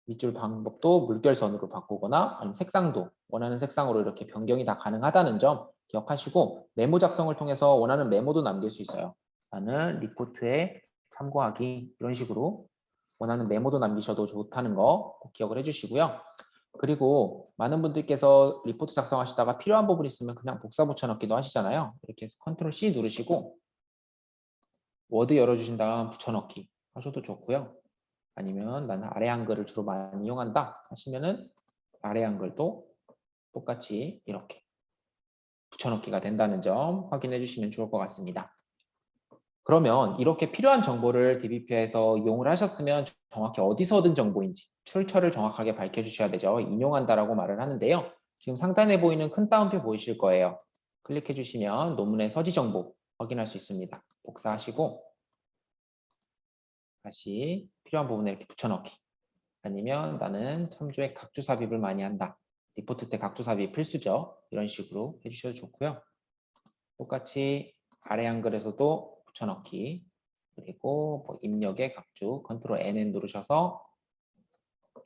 밑줄 방법도 물결선으로 바꾸거나 아니면 색상도 원하는 색상으로 이렇게 변경이 다 가능하다는 점 기억하시고 메모 작성을 통해서 원하는 메모도 남길 수 있어요. 나는 리포트에 참고하기 이런 식으로 원하는 메모도 남기셔도 좋다는 거 꼭 기억을 해주시고요. 그리고 많은 분들께서 리포트 작성하시다가 필요한 부분 있으면 그냥 복사 붙여넣기도 하시잖아요. 이렇게 해서 컨트롤 C 누르시고 워드 열어주신 다음 붙여넣기 하셔도 좋고요. 아니면 나는 아래 한글을 주로 많이 이용한다 하시면은 아래 한글도 똑같이 이렇게 붙여넣기가 된다는 점 확인해 주시면 좋을 것 같습니다. 그러면 이렇게 필요한 정보를 DBP에서 이용을 하셨으면 정확히 어디서 얻은 정보인지 출처를 정확하게 밝혀주셔야 되죠. 인용한다라고 말을 하는데요. 지금 상단에 보이는 큰 따옴표 보이실 거예요. 클릭해 주시면 논문의 서지 정보 확인할 수 있습니다. 복사하시고 다시 필요한 부분에 이렇게 붙여넣기 아니면 나는 참조에 각주 삽입을 많이 한다. 리포트 때 각주 삽입 필수죠. 이런 식으로 해주셔도 좋고요. 똑같이 아래 한글에서도 붙여넣기 그리고 뭐 입력의 각주 컨트롤 N 누르셔서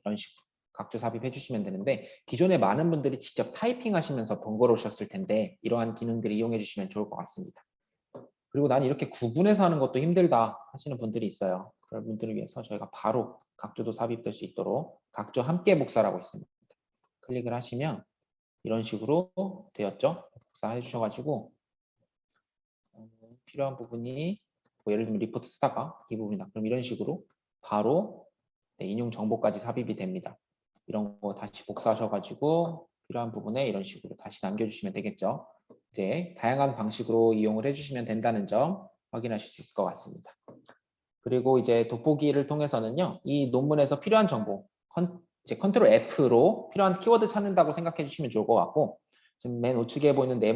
이런 식으로 각조 삽입해 주시면 되는데 기존에 많은 분들이 직접 타이핑하시면서 번거로우셨을 텐데 이러한 기능들을 이용해 주시면 좋을 것 같습니다. 그리고 난 이렇게 구분해서 하는 것도 힘들다 하시는 분들이 있어요. 그런 분들을 위해서 저희가 바로 각조도 삽입될 수 있도록 각조 함께 복사라고 있습니다. 클릭을 하시면 이런 식으로 되었죠. 복사해 주셔가지고 필요한 부분이 뭐 예를 들면 리포트 쓰다가 이 부분이다. 그럼 이런 식으로 바로 인용 정보까지 삽입이 됩니다. 이런 거 다시 복사하셔가지고 필요한 부분에 이런 식으로 다시 남겨주시면 되겠죠. 이제 다양한 방식으로 이용을 해주시면 된다는 점 확인하실 수 있을 것 같습니다. 그리고 이제 돋보기를 통해서는요, 이 논문에서 필요한 정보, 이제 컨트롤 F로 필요한 키워드 찾는다고 생각해 주시면 좋을 것 같고, 지금 맨 우측에 보이는 내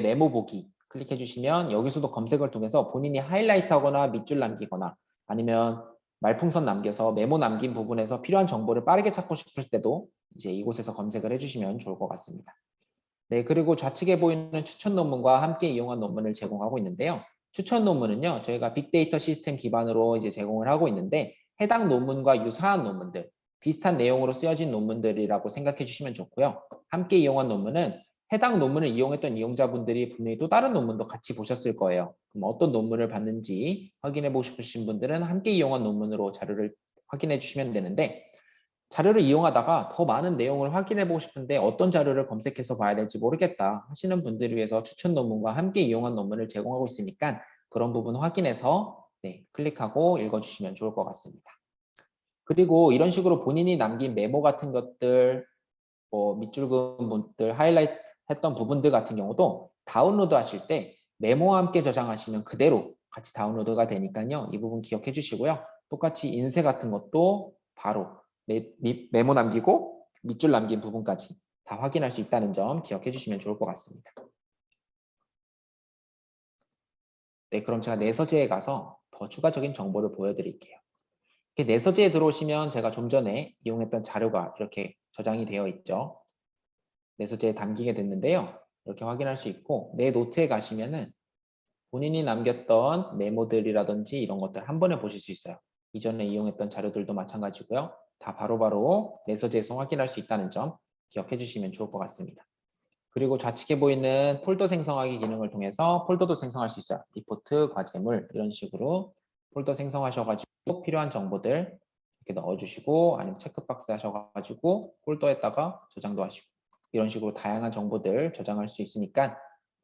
메모 보기 클릭해 주시면 여기서도 검색을 통해서 본인이 하이라이트하거나 밑줄 남기거나 아니면 말풍선 남겨서 메모 남긴 부분에서 필요한 정보를 빠르게 찾고 싶을 때도 이제 이곳에서 검색을 해주시면 좋을 것 같습니다. 네, 그리고 좌측에 보이는 추천 논문과 함께 이용한 논문을 제공하고 있는데요. 추천 논문은요, 저희가 빅데이터 시스템 기반으로 이제 제공을 하고 있는데 해당 논문과 유사한 논문들, 비슷한 내용으로 쓰여진 논문들이라고 생각해 주시면 좋고요. 함께 이용한 논문은 해당 논문을 이용했던 이용자분들이 분명히 또 다른 논문도 같이 보셨을 거예요. 그럼 어떤 논문을 봤는지 확인해 보고 싶으신 분들은 함께 이용한 논문으로 자료를 확인해 주시면 되는데 자료를 이용하다가 더 많은 내용을 확인해 보고 싶은데 어떤 자료를 검색해서 봐야 될지 모르겠다 하시는 분들을 위해서 추천 논문과 함께 이용한 논문을 제공하고 있으니까 그런 부분 확인해서 클릭하고 읽어주시면 좋을 것 같습니다. 그리고 이런 식으로 본인이 남긴 메모 같은 것들, 뭐 밑줄 그은 분들, 하이라이트 했던 부분들 같은 경우도 다운로드 하실 때 메모와 함께 저장하시면 그대로 같이 다운로드가 되니까요. 이 부분 기억해 주시고요. 똑같이 인쇄 같은 것도 바로 메모 남기고 밑줄 남긴 부분까지 다 확인할 수 있다는 점 기억해 주시면 좋을 것 같습니다. 네, 그럼 제가 내서재에 가서 더 추가적인 정보를 보여드릴게요. 이렇게 내서재에 들어오시면 제가 좀 전에 이용했던 자료가 이렇게 저장이 되어 있죠. 내서재에 담기게 됐는데요. 이렇게 확인할 수 있고 내 노트에 가시면은 본인이 남겼던 메모들이라든지 이런 것들 한 번에 보실 수 있어요. 이전에 이용했던 자료들도 마찬가지고요. 다 바로바로 내서재에서 확인할 수 있다는 점 기억해 주시면 좋을 것 같습니다. 그리고 좌측에 보이는 폴더 생성하기 기능을 통해서 폴더도 생성할 수 있어요. 리포트, 과제물 이런 식으로 폴더 생성하셔가지고 필요한 정보들 이렇게 넣어주시고 아니면 체크박스 하셔가지고 폴더에다가 저장도 하시고 이런 식으로 다양한 정보들 저장할 수 있으니까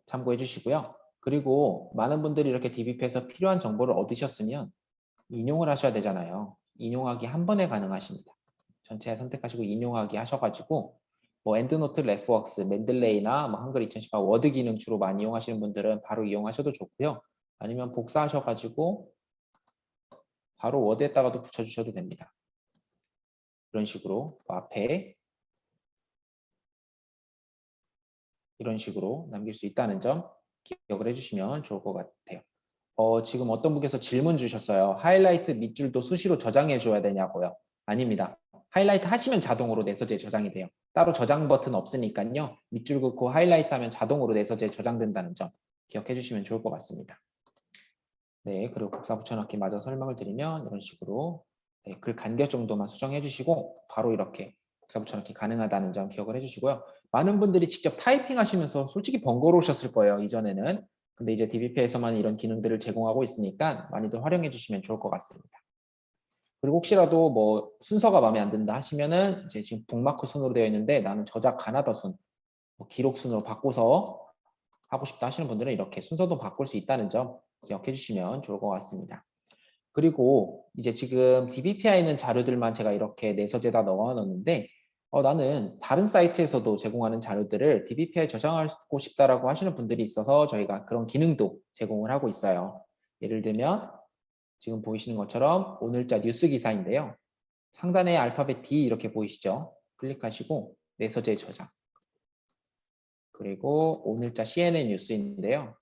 참고해 주시고요. 그리고 많은 분들이 이렇게 DBP에서 필요한 정보를 얻으셨으면 인용을 하셔야 되잖아요. 인용하기 한 번에 가능하십니다. 전체 선택하시고 인용하기 하셔가지고 뭐 엔드노트, 레프웍스, 맨들레이나 뭐 한글 2018 워드 기능 주로 많이 이용하시는 분들은 바로 이용하셔도 좋고요. 아니면 복사하셔가지고 바로 워드에다가도 붙여주셔도 됩니다. 이런 식으로 앞에 이런 식으로 남길 수 있다는 점 기억을 해주시면 좋을 것 같아요. 지금 어떤 분께서 질문 주셨어요. 하이라이트 밑줄도 수시로 저장해 줘야 되냐고요. 아닙니다. 하이라이트 하시면 자동으로 내서재에 저장이 돼요. 따로 저장 버튼 없으니까요. 밑줄 긋고 하이라이트 하면 자동으로 내서재에 저장된다는 점 기억해 주시면 좋을 것 같습니다. 네, 그리고 복사 붙여넣기 마저 설명을 드리면 이런 식으로 글 간격 정도만 수정해 주시고 바로 이렇게 복사 붙여넣기 가능하다는 점 기억을 해주시고요. 많은 분들이 직접 타이핑 하시면서 솔직히 번거로우셨을 거예요. 이전에는. 근데 이제 DBP에서만 이런 기능들을 제공하고 있으니까 많이들 활용해 주시면 좋을 것 같습니다. 그리고 혹시라도 뭐 순서가 마음에 안 든다 하시면은 이제 지금 북마크 순으로 되어 있는데 나는 저작 가나다 순, 뭐 기록 순으로 바꿔서 하고 싶다 하시는 분들은 이렇게 순서도 바꿀 수 있다는 점 기억해 주시면 좋을 것 같습니다. 그리고 이제 지금 DBP에 있는 자료들만 제가 이렇게 내서재에다 넣어 놓는데 나는 다른 사이트에서도 제공하는 자료들을 DBP에 저장하고 싶다라고 하시는 분들이 있어서 저희가 그런 기능도 제공을 하고 있어요. 예를 들면 지금 보이시는 것처럼 오늘자 뉴스 기사인데요. 상단에 알파벳 D 이렇게 보이시죠? 클릭하시고 내서재 저장. 그리고 오늘자 CNN 뉴스인데요.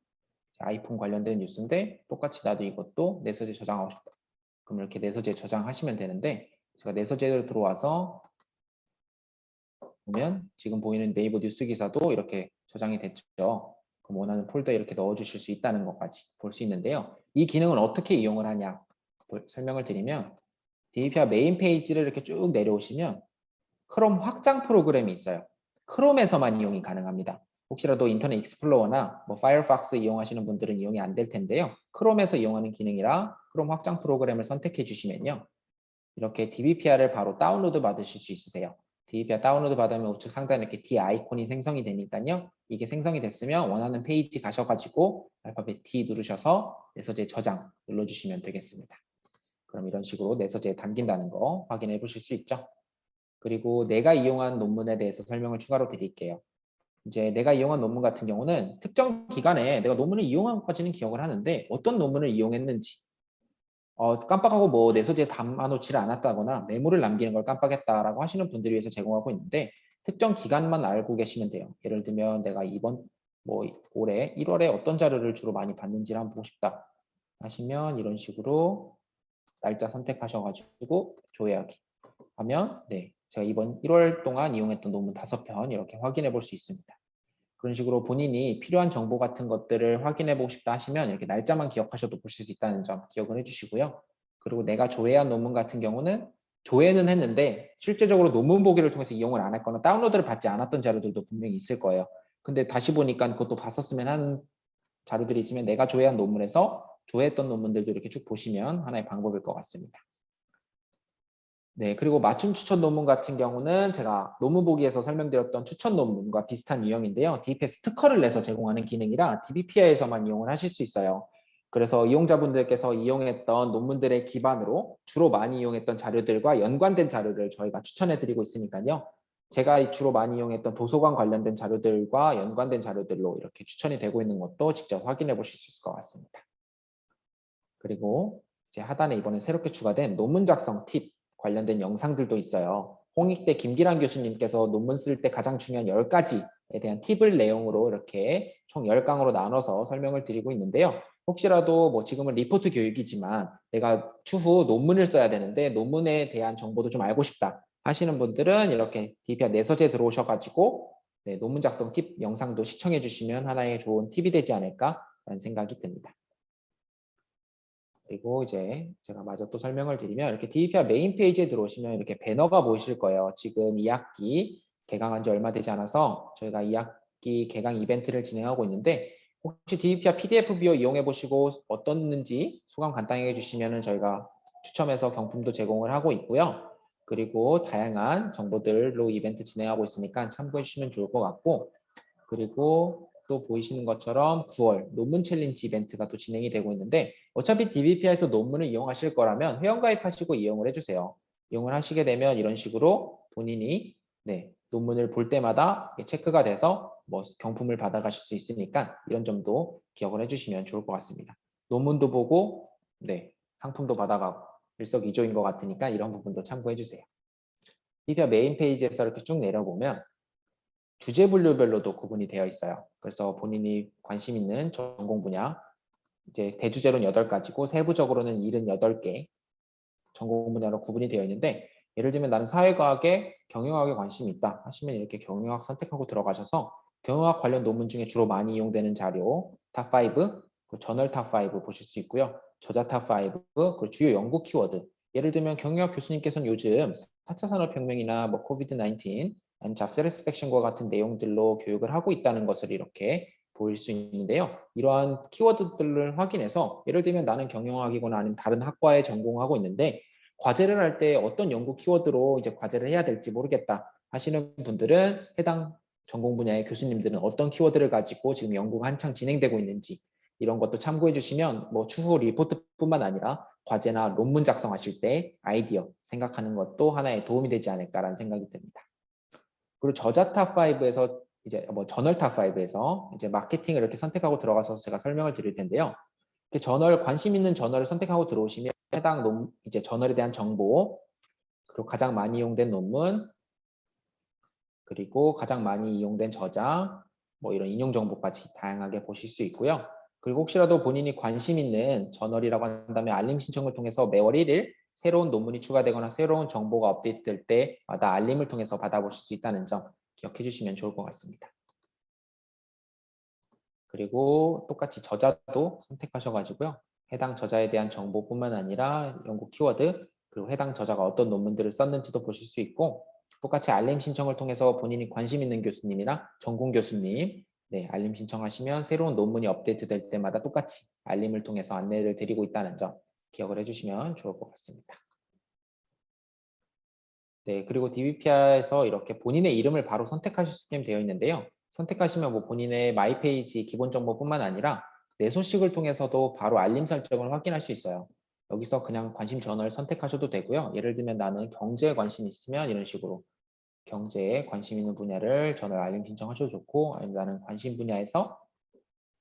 아이폰 관련된 뉴스인데 똑같이 나도 이것도 내서재 저장하고 싶다. 그럼 이렇게 내서재 저장하시면 되는데 제가 내서재로 들어와서 보면 지금 보이는 네이버 뉴스 기사도 이렇게 저장이 됐죠. 그럼 원하는 폴더에 이렇게 넣어주실 수 있다는 것까지 볼 수 있는데요. 이 기능은 어떻게 이용을 하냐 설명을 드리면 DBP와 메인 페이지를 이렇게 쭉 내려오시면 크롬 확장 프로그램이 있어요. 크롬에서만 이용이 가능합니다. 혹시라도 인터넷 익스플로러나 뭐 파이어폭스 이용하시는 분들은 이용이 안 될 텐데요. 크롬에서 이용하는 기능이라 크롬 확장 프로그램을 선택해 주시면요. 이렇게 DBPR을 바로 다운로드 받으실 수 있으세요. DBPR 다운로드 받으면 우측 상단에 이렇게 D 아이콘이 생성이 되니까요. 이게 생성이 됐으면 원하는 페이지 가셔가지고 알파벳 D 누르셔서 내서재 저장 눌러주시면 되겠습니다. 그럼 이런 식으로 내서재에 담긴다는 거 확인해 보실 수 있죠. 그리고 내가 이용한 논문에 대해서 설명을 추가로 드릴게요. 이제 내가 이용한 논문 같은 경우는 특정 기간에 내가 논문을 이용한 것까지는 기억을 하는데 어떤 논문을 이용했는지 깜빡하고 뭐 내소재에 담아놓지를 않았다거나 메모를 남기는 걸 깜빡했다라고 하시는 분들을 위해서 제공하고 있는데 특정 기간만 알고 계시면 돼요. 예를 들면 내가 이번 뭐 올해 1월에 어떤 자료를 주로 많이 봤는지를 한번 보고 싶다 하시면 이런 식으로 날짜 선택하셔가지고 조회하기 하면 네 제가 이번 1월 동안 이용했던 논문 5편 이렇게 확인해 볼 수 있습니다. 그런 식으로 본인이 필요한 정보 같은 것들을 확인해 보고 싶다 하시면 이렇게 날짜만 기억하셔도 보실 수 있다는 점 기억을 해주시고요. 그리고 내가 조회한 논문 같은 경우는 조회는 했는데 실제적으로 논문 보기를 통해서 이용을 안 했거나 다운로드를 받지 않았던 자료들도 분명히 있을 거예요. 근데 다시 보니까 그것도 봤었으면 하는 자료들이 있으면 내가 조회한 논문에서 조회했던 논문들도 이렇게 쭉 보시면 하나의 방법일 것 같습니다. 네, 그리고 맞춤 추천 논문 같은 경우는 제가 논문 보기에서 설명드렸던 추천 논문과 비슷한 유형인데요. DPS 특허를 내서 제공하는 기능이라 DBPR에서만 이용을 하실 수 있어요. 그래서 이용자분들께서 이용했던 논문들의 기반으로 주로 많이 이용했던 자료들과 연관된 자료를 저희가 추천해드리고 있으니까요. 제가 주로 많이 이용했던 도서관 관련된 자료들과 연관된 자료들로 이렇게 추천이 되고 있는 것도 직접 확인해 보실 수 있을 것 같습니다. 그리고 이제 하단에 이번에 새롭게 추가된 논문 작성 팁 관련된 영상들도 있어요. 홍익대 김기란 교수님께서 논문 쓸 때 가장 중요한 10가지에 대한 팁을 내용으로 이렇게 총 10강으로 나눠서 설명을 드리고 있는데요. 혹시라도 뭐 지금은 리포트 교육이지만 내가 추후 논문을 써야 되는데 논문에 대한 정보도 좀 알고 싶다 하시는 분들은 이렇게 DPR 내서재 들어오셔가지고 네, 논문 작성 팁 영상도 시청해 주시면 하나의 좋은 팁이 되지 않을까라는 생각이 듭니다. 그리고 이제 제가 마저 또 설명을 드리면 이렇게 DBPR 메인 페이지에 들어오시면 이렇게 배너가 보이실 거예요. 지금 2학기 개강한 지 얼마 되지 않아서 저희가 2학기 개강 이벤트를 진행하고 있는데 혹시 DBPR PDF 뷰어 이용해 보시고 어떻는지 소감 간단하게 해주시면 저희가 추첨해서 경품도 제공을 하고 있고요. 그리고 다양한 정보들로 이벤트 진행하고 있으니까 참고해 주시면 좋을 것 같고 그리고 또 보이시는 것처럼 9월 논문 챌린지 이벤트가 또 진행이 되고 있는데 어차피 DBPR에서 논문을 이용하실 거라면 회원가입하시고 이용을 해주세요. 이용을 하시게 되면 이런 식으로 본인이 네, 논문을 볼 때마다 체크가 돼서 뭐 경품을 받아가실 수 있으니까 이런 점도 기억을 해주시면 좋을 것 같습니다. 논문도 보고 네, 상품도 받아가고 일석이조인 것 같으니까 이런 부분도 참고해 주세요. DBPR 메인 페이지에서 이렇게 쭉 내려보면 주제 분류별로도 구분이 되어 있어요. 그래서 본인이 관심 있는 전공 분야, 이제 대주제로는 8가지고 세부적으로는 78개 전공 분야로 구분이 되어 있는데 예를 들면 나는 사회과학에 경영학에 관심이 있다 하시면 이렇게 경영학 선택하고 들어가셔서 경영학 관련 논문 중에 주로 많이 이용되는 자료 탑5, 저널 탑5 보실 수 있고요. 저자 탑5, 그리고 주요 연구 키워드 예를 들면 경영학 교수님께서는 요즘 4차 산업혁명이나 뭐 코비드 19 아니면 잡세레스펙션과 같은 내용들로 교육을 하고 있다는 것을 이렇게 보일 수 있는데요. 이러한 키워드들을 확인해서 예를 들면 나는 경영학이거나 아니면 다른 학과에 전공하고 있는데 과제를 할 때 어떤 연구 키워드로 이제 과제를 해야 될지 모르겠다 하시는 분들은 해당 전공 분야의 교수님들은 어떤 키워드를 가지고 지금 연구가 한창 진행되고 있는지 이런 것도 참고해 주시면 뭐 추후 리포트뿐만 아니라 과제나 논문 작성하실 때 아이디어 생각하는 것도 하나의 도움이 되지 않을까라는 생각이 듭니다. 그리고 저자 탑5에서 이제 뭐 저널 탑5에서 이제 마케팅을 이렇게 선택하고 들어가서 제가 설명을 드릴 텐데요. 저널 관심 있는 저널을 선택하고 들어오시면 해당 이제 저널에 대한 정보 그리고 가장 많이 이용된 논문 그리고 가장 많이 이용된 저자 뭐 이런 인용 정보까지 다양하게 보실 수 있고요. 그리고 혹시라도 본인이 관심 있는 저널이라고 한다면 알림 신청을 통해서 매월 1일 새로운 논문이 추가되거나 새로운 정보가 업데이트될 때마다 알림을 통해서 받아보실 수 있다는 점 기억해 주시면 좋을 것 같습니다. 그리고 똑같이 저자도 선택하셔가지고요. 해당 저자에 대한 정보뿐만 아니라 연구 키워드 그리고 해당 저자가 어떤 논문들을 썼는지도 보실 수 있고 똑같이 알림 신청을 통해서 본인이 관심 있는 교수님이나 전공 교수님, 알림 신청하시면 새로운 논문이 업데이트될 때마다 똑같이 알림을 통해서 안내를 드리고 있다는 점 기억을 해주시면 좋을 것 같습니다. 그리고 DBPR에서 이렇게 본인의 이름을 바로 선택하실 수 있게 되어 있는데요. 선택하시면 뭐 본인의 마이 페이지 기본 정보뿐만 아니라 내 소식을 통해서도 바로 알림 설정을 확인할 수 있어요. 여기서 그냥 관심 전화를 선택하셔도 되고요. 예를 들면 나는 경제에 관심이 있으면 이런 식으로 경제에 관심 있는 분야를 전화 알림 신청하셔도 좋고, 아니면 나는 관심 분야에서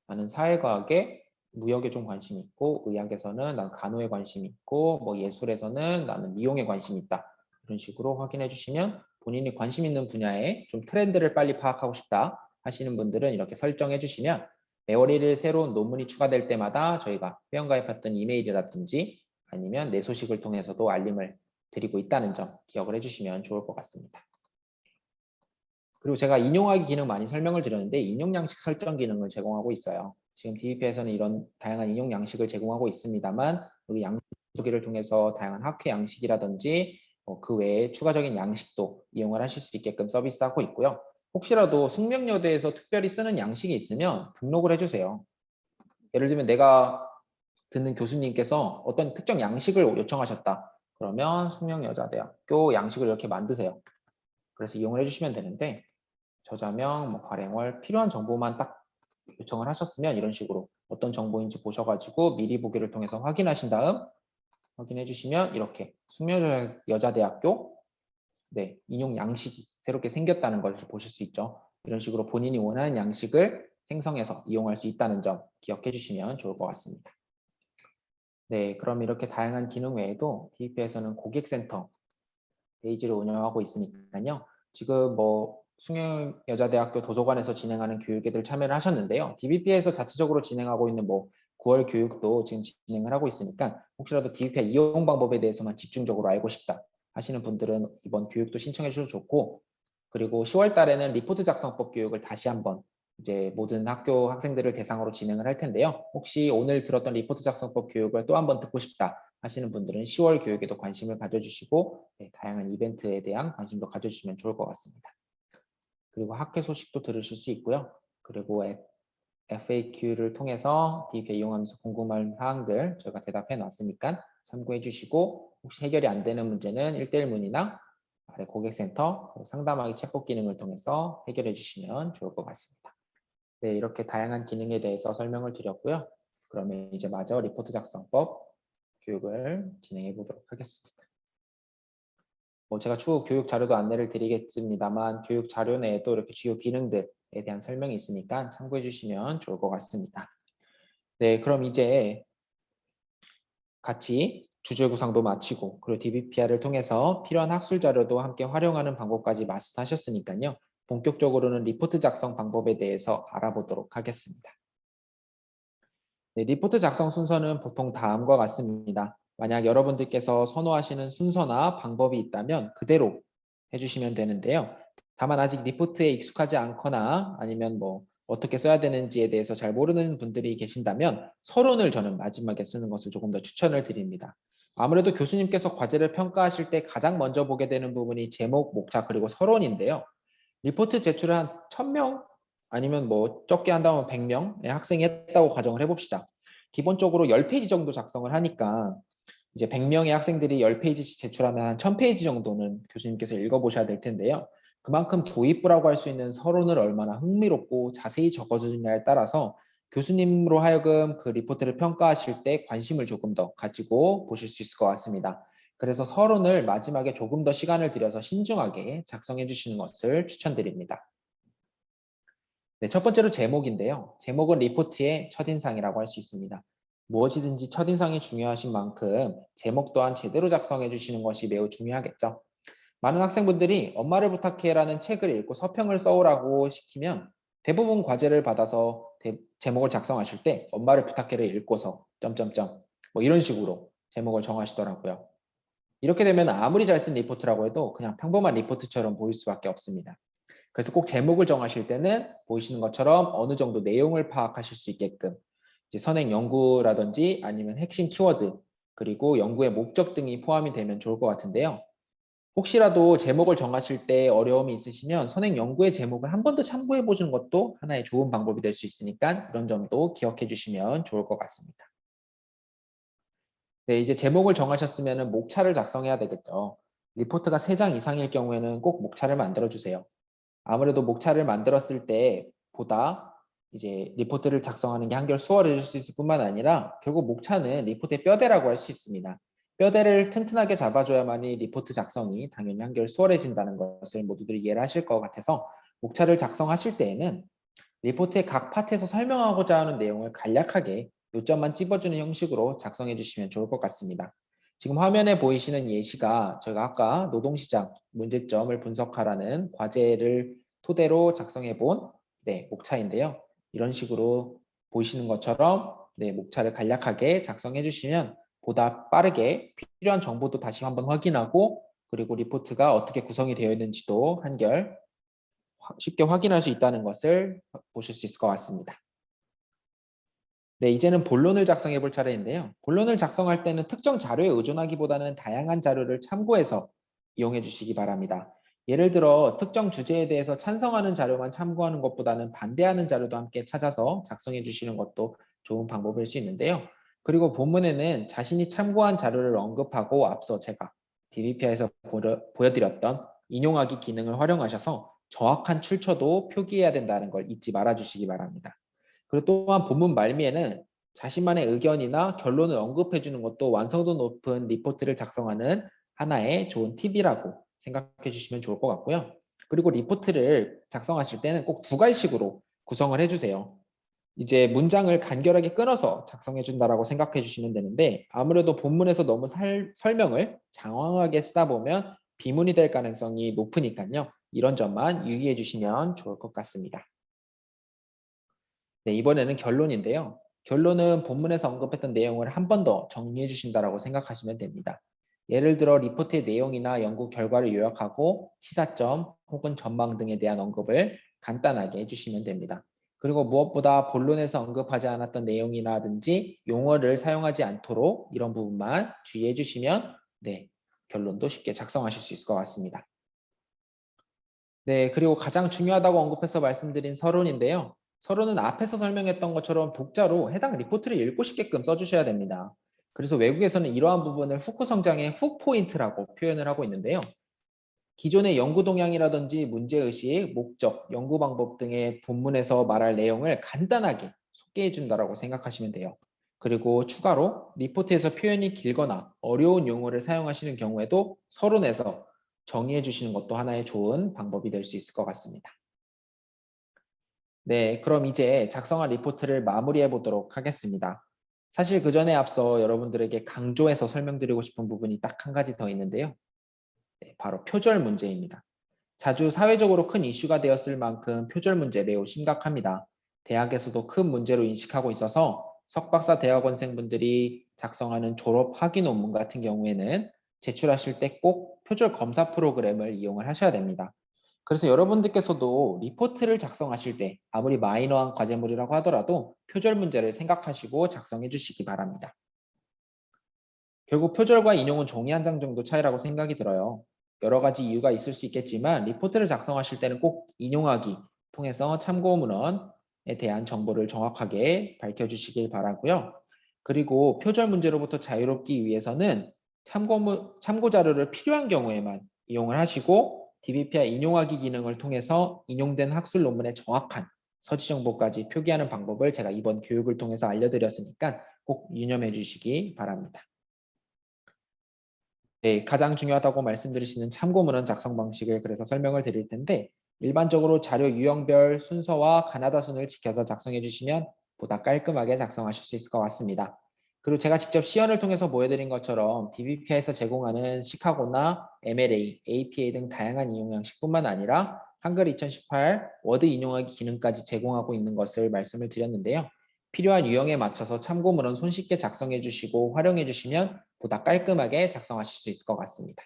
나는 사회과학에 무역에 좀 관심이 있고, 의학에서는 난 간호에 관심이 있고, 뭐 예술에서는 나는 미용에 관심이 있다. 이런 식으로 확인해 주시면 본인이 관심 있는 분야에 좀 트렌드를 빨리 파악하고 싶다 하시는 분들은 이렇게 설정해 주시면 매월 1일 새로운 논문이 추가될 때마다 저희가 회원가입했던 이메일이라든지 아니면 내 소식을 통해서도 알림을 드리고 있다는 점 기억을 해주시면 좋을 것 같습니다. 그리고 제가 인용하기 기능 많이 설명을 드렸는데 인용 양식 설정 기능을 제공하고 있어요. 지금 DBP에서는 이런 다양한 인용 양식을 제공하고 있습니다만 여기 양식을 통해서 다양한 학회 양식이라든지 그 외에 추가적인 양식도 이용을 하실 수 있게끔 서비스하고 있고요. 혹시라도 숙명여대에서 특별히 쓰는 양식이 있으면 등록을 해주세요. 예를 들면 내가 듣는 교수님께서 어떤 특정 양식을 요청하셨다. 그러면 숙명여자대학교 양식을 이렇게 만드세요. 그래서 이용을 해주시면 되는데 저자명, 뭐 발행월, 필요한 정보만 딱 요청을 하셨으면 이런 식으로 어떤 정보인지 보셔가지고 미리 보기를 통해서 확인하신 다음 확인해 주시면 이렇게 숙명여자대학교 인용 양식이 새롭게 생겼다는 것을 보실 수 있죠. 이런 식으로 본인이 원하는 양식을 생성해서 이용할 수 있다는 점 기억해 주시면 좋을 것 같습니다. 그럼 이렇게 다양한 기능 외에도 DBP에서는 고객센터 페이지를 운영하고 있으니까요. 지금 뭐 숙명여자대학교 도서관에서 진행하는 교육에들 참여를 하셨는데요. DBP에서 자체적으로 진행하고 있는 뭐 9월 교육도 지금 진행을 하고 있으니까 혹시라도 DBP 이용 방법에 대해서만 집중적으로 알고 싶다 하시는 분들은 이번 교육도 신청해 주셔도 좋고, 그리고 10월 달에는 리포트 작성법 교육을 다시 한번 이제 모든 학교 학생들을 대상으로 진행을 할 텐데요. 혹시 오늘 들었던 리포트 작성법 교육을 또 한번 듣고 싶다 하시는 분들은 10월 교육에도 관심을 가져주시고 다양한 이벤트에 대한 관심도 가져주시면 좋을 것 같습니다. 그리고 학회 소식도 들으실 수 있고요. 그리고 FAQ를 통해서 DBP 이용하면서 궁금한 사항들 저희가 대답해 놨으니까 참고해 주시고, 혹시 해결이 안 되는 문제는 1대1 문의나 아래 고객센터 상담하기 챗봇 기능을 통해서 해결해 주시면 좋을 것 같습니다. 이렇게 다양한 기능에 대해서 설명을 드렸고요. 그러면 이제 마저 리포트 작성법 교육을 진행해 보도록 하겠습니다. 제가 추후 교육 자료도 안내를 드리겠습니다만 교육 자료 내에도 이렇게 주요 기능들에 대한 설명이 있으니까 참고해 주시면 좋을 것 같습니다. 그럼 이제 같이 주제 구상도 마치고 그리고 DBPR을 통해서 필요한 학술 자료도 함께 활용하는 방법까지 마스터하셨으니까요. 본격적으로는 리포트 작성 방법에 대해서 알아보도록 하겠습니다. 리포트 작성 순서는 보통 다음과 같습니다. 만약 여러분들께서 선호하시는 순서나 방법이 있다면 그대로 해주시면 되는데요. 다만 아직 리포트에 익숙하지 않거나 아니면 뭐 어떻게 써야 되는지에 대해서 잘 모르는 분들이 계신다면 서론을 저는 마지막에 쓰는 것을 조금 더 추천을 드립니다. 아무래도 교수님께서 과제를 평가하실 때 가장 먼저 보게 되는 부분이 제목, 목차, 그리고 서론인데요. 리포트 제출을 한 1000명 아니면 뭐 적게 한다면 100명의 학생이 했다고 가정을 해봅시다. 기본적으로 10페이지 정도 작성을 하니까 이제 100명의 학생들이 10페이지씩 제출하면 한 1000페이지 정도는 교수님께서 읽어보셔야 될 텐데요. 그만큼 도입부라고 할 수 있는 서론을 얼마나 흥미롭고 자세히 적어주느냐에 따라서 교수님으로 하여금 그 리포트를 평가하실 때 관심을 조금 더 가지고 보실 수 있을 것 같습니다. 그래서 서론을 마지막에 조금 더 시간을 들여서 신중하게 작성해 주시는 것을 추천드립니다. 첫 번째로 제목인데요. 제목은 리포트의 첫인상이라고 할 수 있습니다. 무엇이든지 첫인상이 중요하신 만큼 제목 또한 제대로 작성해 주시는 것이 매우 중요하겠죠. 많은 학생분들이 엄마를 부탁해라는 책을 읽고 서평을 써오라고 시키면 대부분 과제를 받아서 제목을 작성하실 때 엄마를 부탁해를 읽고서 점점점 뭐 이런 식으로 제목을 정하시더라고요. 이렇게 되면 아무리 잘 쓴 리포트라고 해도 그냥 평범한 리포트처럼 보일 수밖에 없습니다. 그래서 꼭 제목을 정하실 때는 보이시는 것처럼 어느 정도 내용을 파악하실 수 있게끔 이제 선행 연구라든지 아니면 핵심 키워드 그리고 연구의 목적 등이 포함이 되면 좋을 것 같은데요. 혹시라도 제목을 정하실 때 어려움이 있으시면 선행 연구의 제목을 한 번 더 참고해 보시는 것도 하나의 좋은 방법이 될 수 있으니까 이런 점도 기억해 주시면 좋을 것 같습니다. 네, 이제 제목을 정하셨으면 목차를 작성해야 되겠죠. 리포트가 3장 이상일 경우에는 꼭 목차를 만들어 주세요. 아무래도 목차를 만들었을 때 보다 이제 리포트를 작성하는 게 한결 수월해질 수 있을 뿐만 아니라 결국 목차는 리포트의 뼈대라고 할 수 있습니다. 뼈대를 튼튼하게 잡아줘야만이 리포트 작성이 당연히 한결 수월해진다는 것을 모두들이 이해를 하실 것 같아서 목차를 작성하실 때에는 리포트의 각 파트에서 설명하고자 하는 내용을 간략하게 요점만 찝어주는 형식으로 작성해 주시면 좋을 것 같습니다. 지금 화면에 보이시는 예시가 저희가 아까 노동시장 문제점을 분석하라는 과제를 토대로 작성해 본 목차인데요. 이런 식으로 보이시는 것처럼 목차를 간략하게 작성해 주시면 보다 빠르게 필요한 정보도 다시 한번 확인하고 그리고 리포트가 어떻게 구성이 되어 있는지도 한결 쉽게 확인할 수 있다는 것을 보실 수 있을 것 같습니다. 네, 이제는 본론을 작성해 볼 차례인데요. 본론을 작성할 때는 특정 자료에 의존하기보다는 다양한 자료를 참고해서 이용해 주시기 바랍니다. 예를 들어 특정 주제에 대해서 찬성하는 자료만 참고하는 것보다는 반대하는 자료도 함께 찾아서 작성해 주시는 것도 좋은 방법일 수 있는데요. 그리고 본문에는 자신이 참고한 자료를 언급하고 앞서 제가 DBP에서 보여드렸던 인용하기 기능을 활용하셔서 정확한 출처도 표기해야 된다는 걸 잊지 말아 주시기 바랍니다. 그리고 또한 본문 말미에는 자신만의 의견이나 결론을 언급해 주는 것도 완성도 높은 리포트를 작성하는 하나의 좋은 팁이라고 생각해 주시면 좋을 것 같고요. 그리고 리포트를 작성하실 때는 꼭 2가지식으로 구성을 해주세요. 이제 문장을 간결하게 끊어서 작성해 준다라고 생각해 주시면 되는데 아무래도 본문에서 너무 설명을 장황하게 쓰다 보면 비문이 될 가능성이 높으니까요. 이런 점만 유의해 주시면 좋을 것 같습니다. 네, 이번에는 결론인데요. 결론은 본문에서 언급했던 내용을 한 번 더 정리해 주신다라고 생각하시면 됩니다. 예를 들어 리포트의 내용이나 연구 결과를 요약하고 시사점 혹은 전망 등에 대한 언급을 간단하게 해주시면 됩니다. 그리고 무엇보다 본론에서 언급하지 않았던 내용이라든지 용어를 사용하지 않도록 이런 부분만 주의해 주시면 결론도 쉽게 작성하실 수 있을 것 같습니다. 네, 그리고 가장 중요하다고 언급해서 말씀드린 서론인데요. 서론은 앞에서 설명했던 것처럼 독자로 해당 리포트를 읽고 싶게끔 써주셔야 됩니다. 그래서 외국에서는 이러한 부분을 후크 성장의 후 포인트라고 표현을 하고 있는데요. 기존의 연구 동향이라든지 문제의식, 목적, 연구 방법 등의 본문에서 말할 내용을 간단하게 소개해 준다라고 생각하시면 돼요. 그리고 추가로 리포트에서 표현이 길거나 어려운 용어를 사용하시는 경우에도 서론에서 정의해 주시는 것도 하나의 좋은 방법이 될 수 있을 것 같습니다. 네, 그럼 이제 작성한 리포트를 마무리해 보도록 하겠습니다. 사실 그 전에 앞서 여러분들에게 강조해서 설명드리고 싶은 부분이 딱 한 가지 더 있는데요. 바로 표절 문제입니다. 자주 사회적으로 큰 이슈가 되었을 만큼 표절 문제 매우 심각합니다. 대학에서도 큰 문제로 인식하고 있어서 석박사 대학원생분들이 작성하는 졸업 학위 논문 같은 경우에는 제출하실 때 꼭 표절 검사 프로그램을 이용을 하셔야 됩니다. 그래서 여러분들께서도 리포트를 작성하실 때 아무리 마이너한 과제물이라고 하더라도 표절 문제를 생각하시고 작성해 주시기 바랍니다. 결국 표절과 인용은 종이 한 장 정도 차이라고 생각이 들어요. 여러 가지 이유가 있을 수 있겠지만 리포트를 작성하실 때는 꼭 인용하기 통해서 참고 문헌에 대한 정보를 정확하게 밝혀주시길 바라고요. 그리고 표절 문제로부터 자유롭기 위해서는 참고 자료를 필요한 경우에만 이용을 하시고 DBP와 인용하기 기능을 통해서 인용된 학술 논문의 정확한 서지 정보까지 표기하는 방법을 제가 이번 교육을 통해서 알려드렸으니까 꼭 유념해 주시기 바랍니다. 네, 가장 중요하다고 말씀드리시는 참고문헌 작성 방식을 그래서 설명을 드릴 텐데 일반적으로 자료 유형별 순서와 가나다순을 지켜서 작성해 주시면 보다 깔끔하게 작성하실 수 있을 것 같습니다. 그리고 제가 직접 시연을 통해서 보여드린 것처럼 DBP에서 제공하는 시카고나 MLA, APA 등 다양한 인용 양식뿐만 아니라 한글 2018 워드 인용하기 기능까지 제공하고 있는 것을 말씀을 드렸는데요. 필요한 유형에 맞춰서 참고문헌 손쉽게 작성해 주시고 활용해 주시면 보다 깔끔하게 작성하실 수 있을 것 같습니다.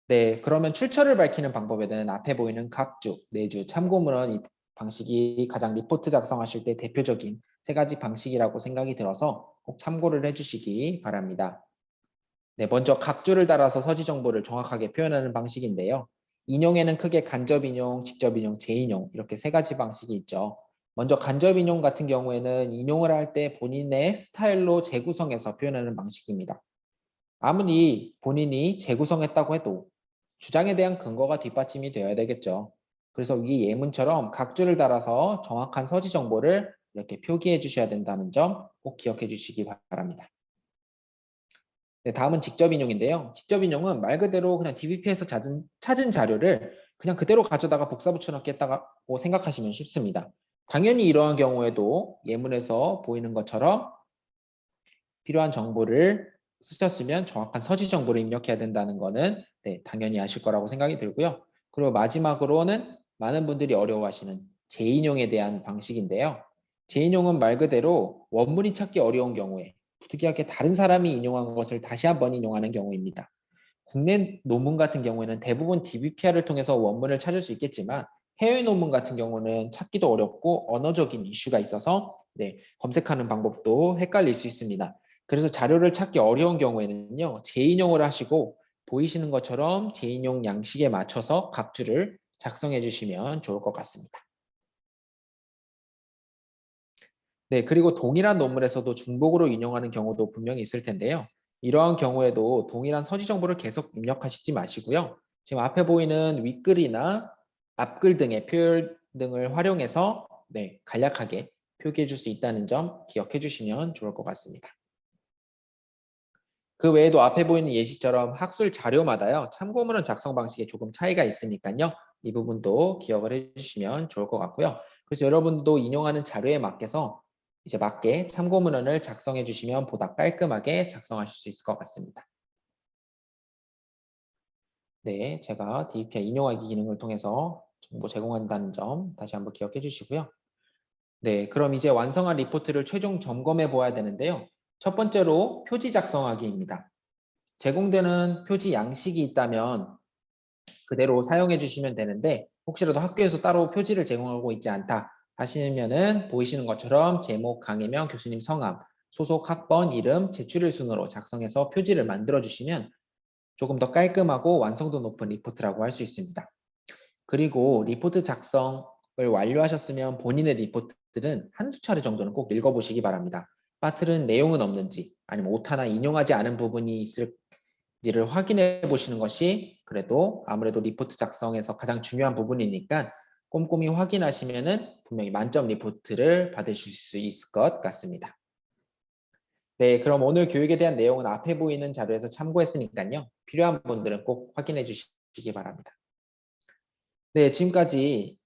네, 그러면 출처를 밝히는 방법에는 앞에 보이는 각주, 내주, 참고문헌 이 방식이 가장 리포트 작성하실 때 대표적인 3가지 방식이라고 생각이 들어서 꼭 참고를 해주시기 바랍니다. 네, 먼저 각주를 달아서 서지 정보를 정확하게 표현하는 방식인데요. 인용에는 크게 간접 인용, 직접 인용, 재인용 이렇게 세 가지 방식이 있죠. 먼저 간접 인용 같은 경우에는 인용을 할 때 본인의 스타일로 재구성해서 표현하는 방식입니다. 아무리 본인이 재구성했다고 해도 주장에 대한 근거가 뒷받침이 되어야 되겠죠. 그래서 이 예문처럼 각주를 달아서 정확한 서지 정보를 이렇게 표기해 주셔야 된다는 점 꼭 기억해 주시기 바랍니다. 네, 다음은 직접 인용인데요. 직접 인용은 말 그대로 그냥 DBP에서 찾은 자료를 그냥 그대로 가져다가 복사 붙여넣겠다고 생각하시면 쉽습니다. 당연히 이러한 경우에도 예문에서 보이는 것처럼 필요한 정보를 쓰셨으면 정확한 서지 정보를 입력해야 된다는 거는 네, 당연히 아실 거라고 생각이 들고요. 그리고 마지막으로는 많은 분들이 어려워하시는 재인용에 대한 방식인데요. 재인용은 말 그대로 원문이 찾기 어려운 경우에 부득이하게 다른 사람이 인용한 것을 다시 한번 인용하는 경우입니다. 국내 논문 같은 경우에는 대부분 DBPR을 통해서 원문을 찾을 수 있겠지만 해외 논문 같은 경우는 찾기도 어렵고 언어적인 이슈가 있어서 네, 검색하는 방법도 헷갈릴 수 있습니다. 그래서 자료를 찾기 어려운 경우에는요, 재인용을 하시고 보이시는 것처럼 재인용 양식에 맞춰서 각주를 작성해 주시면 좋을 것 같습니다. 네, 그리고 동일한 논문에서도 중복으로 인용하는 경우도 분명히 있을 텐데요. 이러한 경우에도 동일한 서지 정보를 계속 입력하시지 마시고요. 지금 앞에 보이는 윗글이나 앞글 등의 표현 등을 활용해서 네, 간략하게 표기해 줄 수 있다는 점 기억해 주시면 좋을 것 같습니다. 그 외에도 앞에 보이는 예시처럼 학술 자료마다요, 참고문헌 작성 방식에 조금 차이가 있으니까요. 이 부분도 기억을 해주시면 좋을 것 같고요. 그래서 여러분도 인용하는 자료에 맞게서 이제 맞게 참고문헌을 작성해 주시면 보다 깔끔하게 작성하실 수 있을 것 같습니다. 네, 제가 DPI 인용하기 기능을 통해서 정보 제공한다는 점 다시 한번 기억해 주시고요. 네, 그럼 이제 완성한 리포트를 최종 점검해 보아야 되는데요. 첫 번째로 표지 작성하기입니다. 제공되는 표지 양식이 있다면 그대로 사용해 주시면 되는데 혹시라도 학교에서 따로 표지를 제공하고 있지 않다 하시면은 보이시는 것처럼 제목, 강의명, 교수님 성함, 소속 학번, 이름, 제출일 순으로 작성해서 표지를 만들어 주시면 조금 더 깔끔하고 완성도 높은 리포트라고 할 수 있습니다. 그리고 리포트 작성을 완료하셨으면 본인의 리포트들은 한두 차례 정도는 꼭 읽어보시기 바랍니다. 빠뜨린 내용은 없는지 아니면 오타나 인용하지 않은 부분이 있을지를 확인해 보시는 것이 그래도 아무래도 리포트 작성에서 가장 중요한 부분이니까 꼼꼼히 확인하시면은 분명히 만점 리포트를 받으실 수 있을 것 같습니다. 네, 그럼 오늘 교육에 대한 내용은 앞에 보이는 자료에서 참고했으니까요. 필요한 분들은 꼭 확인해 주시기 바랍니다. 네, 지금까지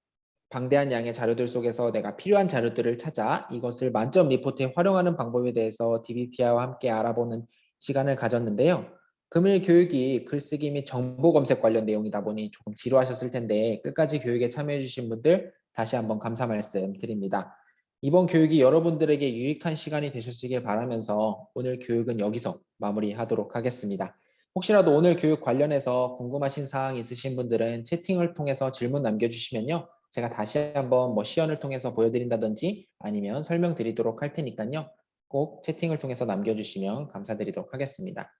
방대한 양의 자료들 속에서 내가 필요한 자료들을 찾아 이것을 만점 리포트에 활용하는 방법에 대해서 DBPR와 함께 알아보는 시간을 가졌는데요. 금일 교육이 글쓰기 및 정보 검색 관련 내용이다 보니 조금 지루하셨을 텐데 끝까지 교육에 참여해 주신 분들 다시 한번 감사 말씀 드립니다. 이번 교육이 여러분들에게 유익한 시간이 되셨으길 바라면서 오늘 교육은 여기서 마무리하도록 하겠습니다. 혹시라도 오늘 교육 관련해서 궁금하신 사항 있으신 분들은 채팅을 통해서 질문 남겨주시면요. 제가 다시 한번 뭐 시연을 통해서 보여드린다든지 아니면 설명드리도록 할 테니까요. 꼭 채팅을 통해서 남겨주시면 감사드리도록 하겠습니다.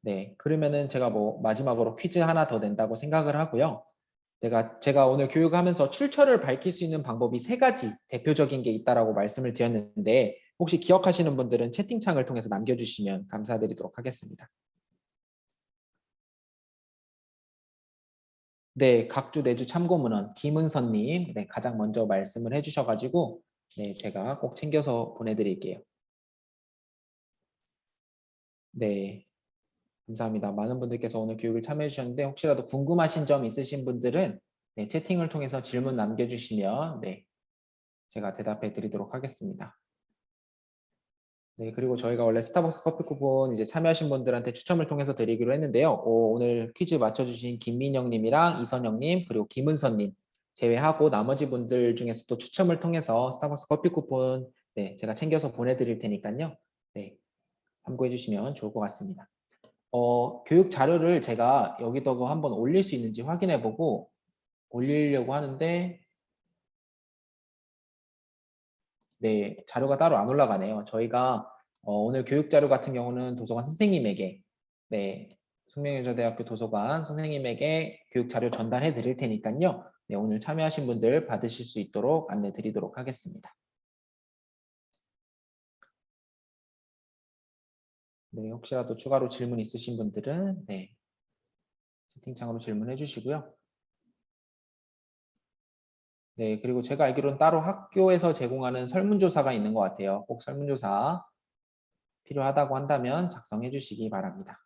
네, 그러면은 제가 뭐 마지막으로 퀴즈 하나 더 낸다고 생각을 하고요. 제가 오늘 교육하면서 출처를 밝힐 수 있는 방법이 세 가지 대표적인 게 있다라고 말씀을 드렸는데 혹시 기억하시는 분들은 채팅창을 통해서 남겨주시면 감사드리도록 하겠습니다. 네, 각주 내주 참고문헌 김은선님 네, 가장 먼저 말씀을 해주셔가지고 네, 제가 꼭 챙겨서 보내드릴게요. 네, 감사합니다. 많은 분들께서 오늘 교육을 참여해 주셨는데 혹시라도 궁금하신 점 있으신 분들은 네, 채팅을 통해서 질문 남겨주시면 네, 제가 대답해 드리도록 하겠습니다. 네, 그리고 저희가 원래 스타벅스 커피 쿠폰 이제 참여하신 분들한테 추첨을 통해서 드리기로 했는데요. 오늘 퀴즈 맞춰주신 김민영님이랑 이선영님 그리고 김은선님 제외하고 나머지 분들 중에서도 추첨을 통해서 스타벅스 커피 쿠폰 네, 제가 챙겨서 보내드릴 테니까요. 네, 참고해 주시면 좋을 것 같습니다. 교육 자료를 제가 여기다가 한번 올릴 수 있는지 확인해 보고 올리려고 하는데 네, 자료가 따로 안 올라가네요. 저희가 오늘 교육 자료 같은 경우는 도서관 선생님에게 네, 숙명여자대학교 도서관 선생님에게 교육 자료 전달해 드릴 테니까요. 네, 오늘 참여하신 분들 받으실 수 있도록 안내 드리도록 하겠습니다. 네, 혹시라도 추가로 질문 있으신 분들은 네, 채팅창으로 질문해 주시고요. 네, 그리고 제가 알기로는 따로 학교에서 제공하는 설문조사가 있는 것 같아요. 꼭 설문조사 필요하다고 한다면 작성해 주시기 바랍니다.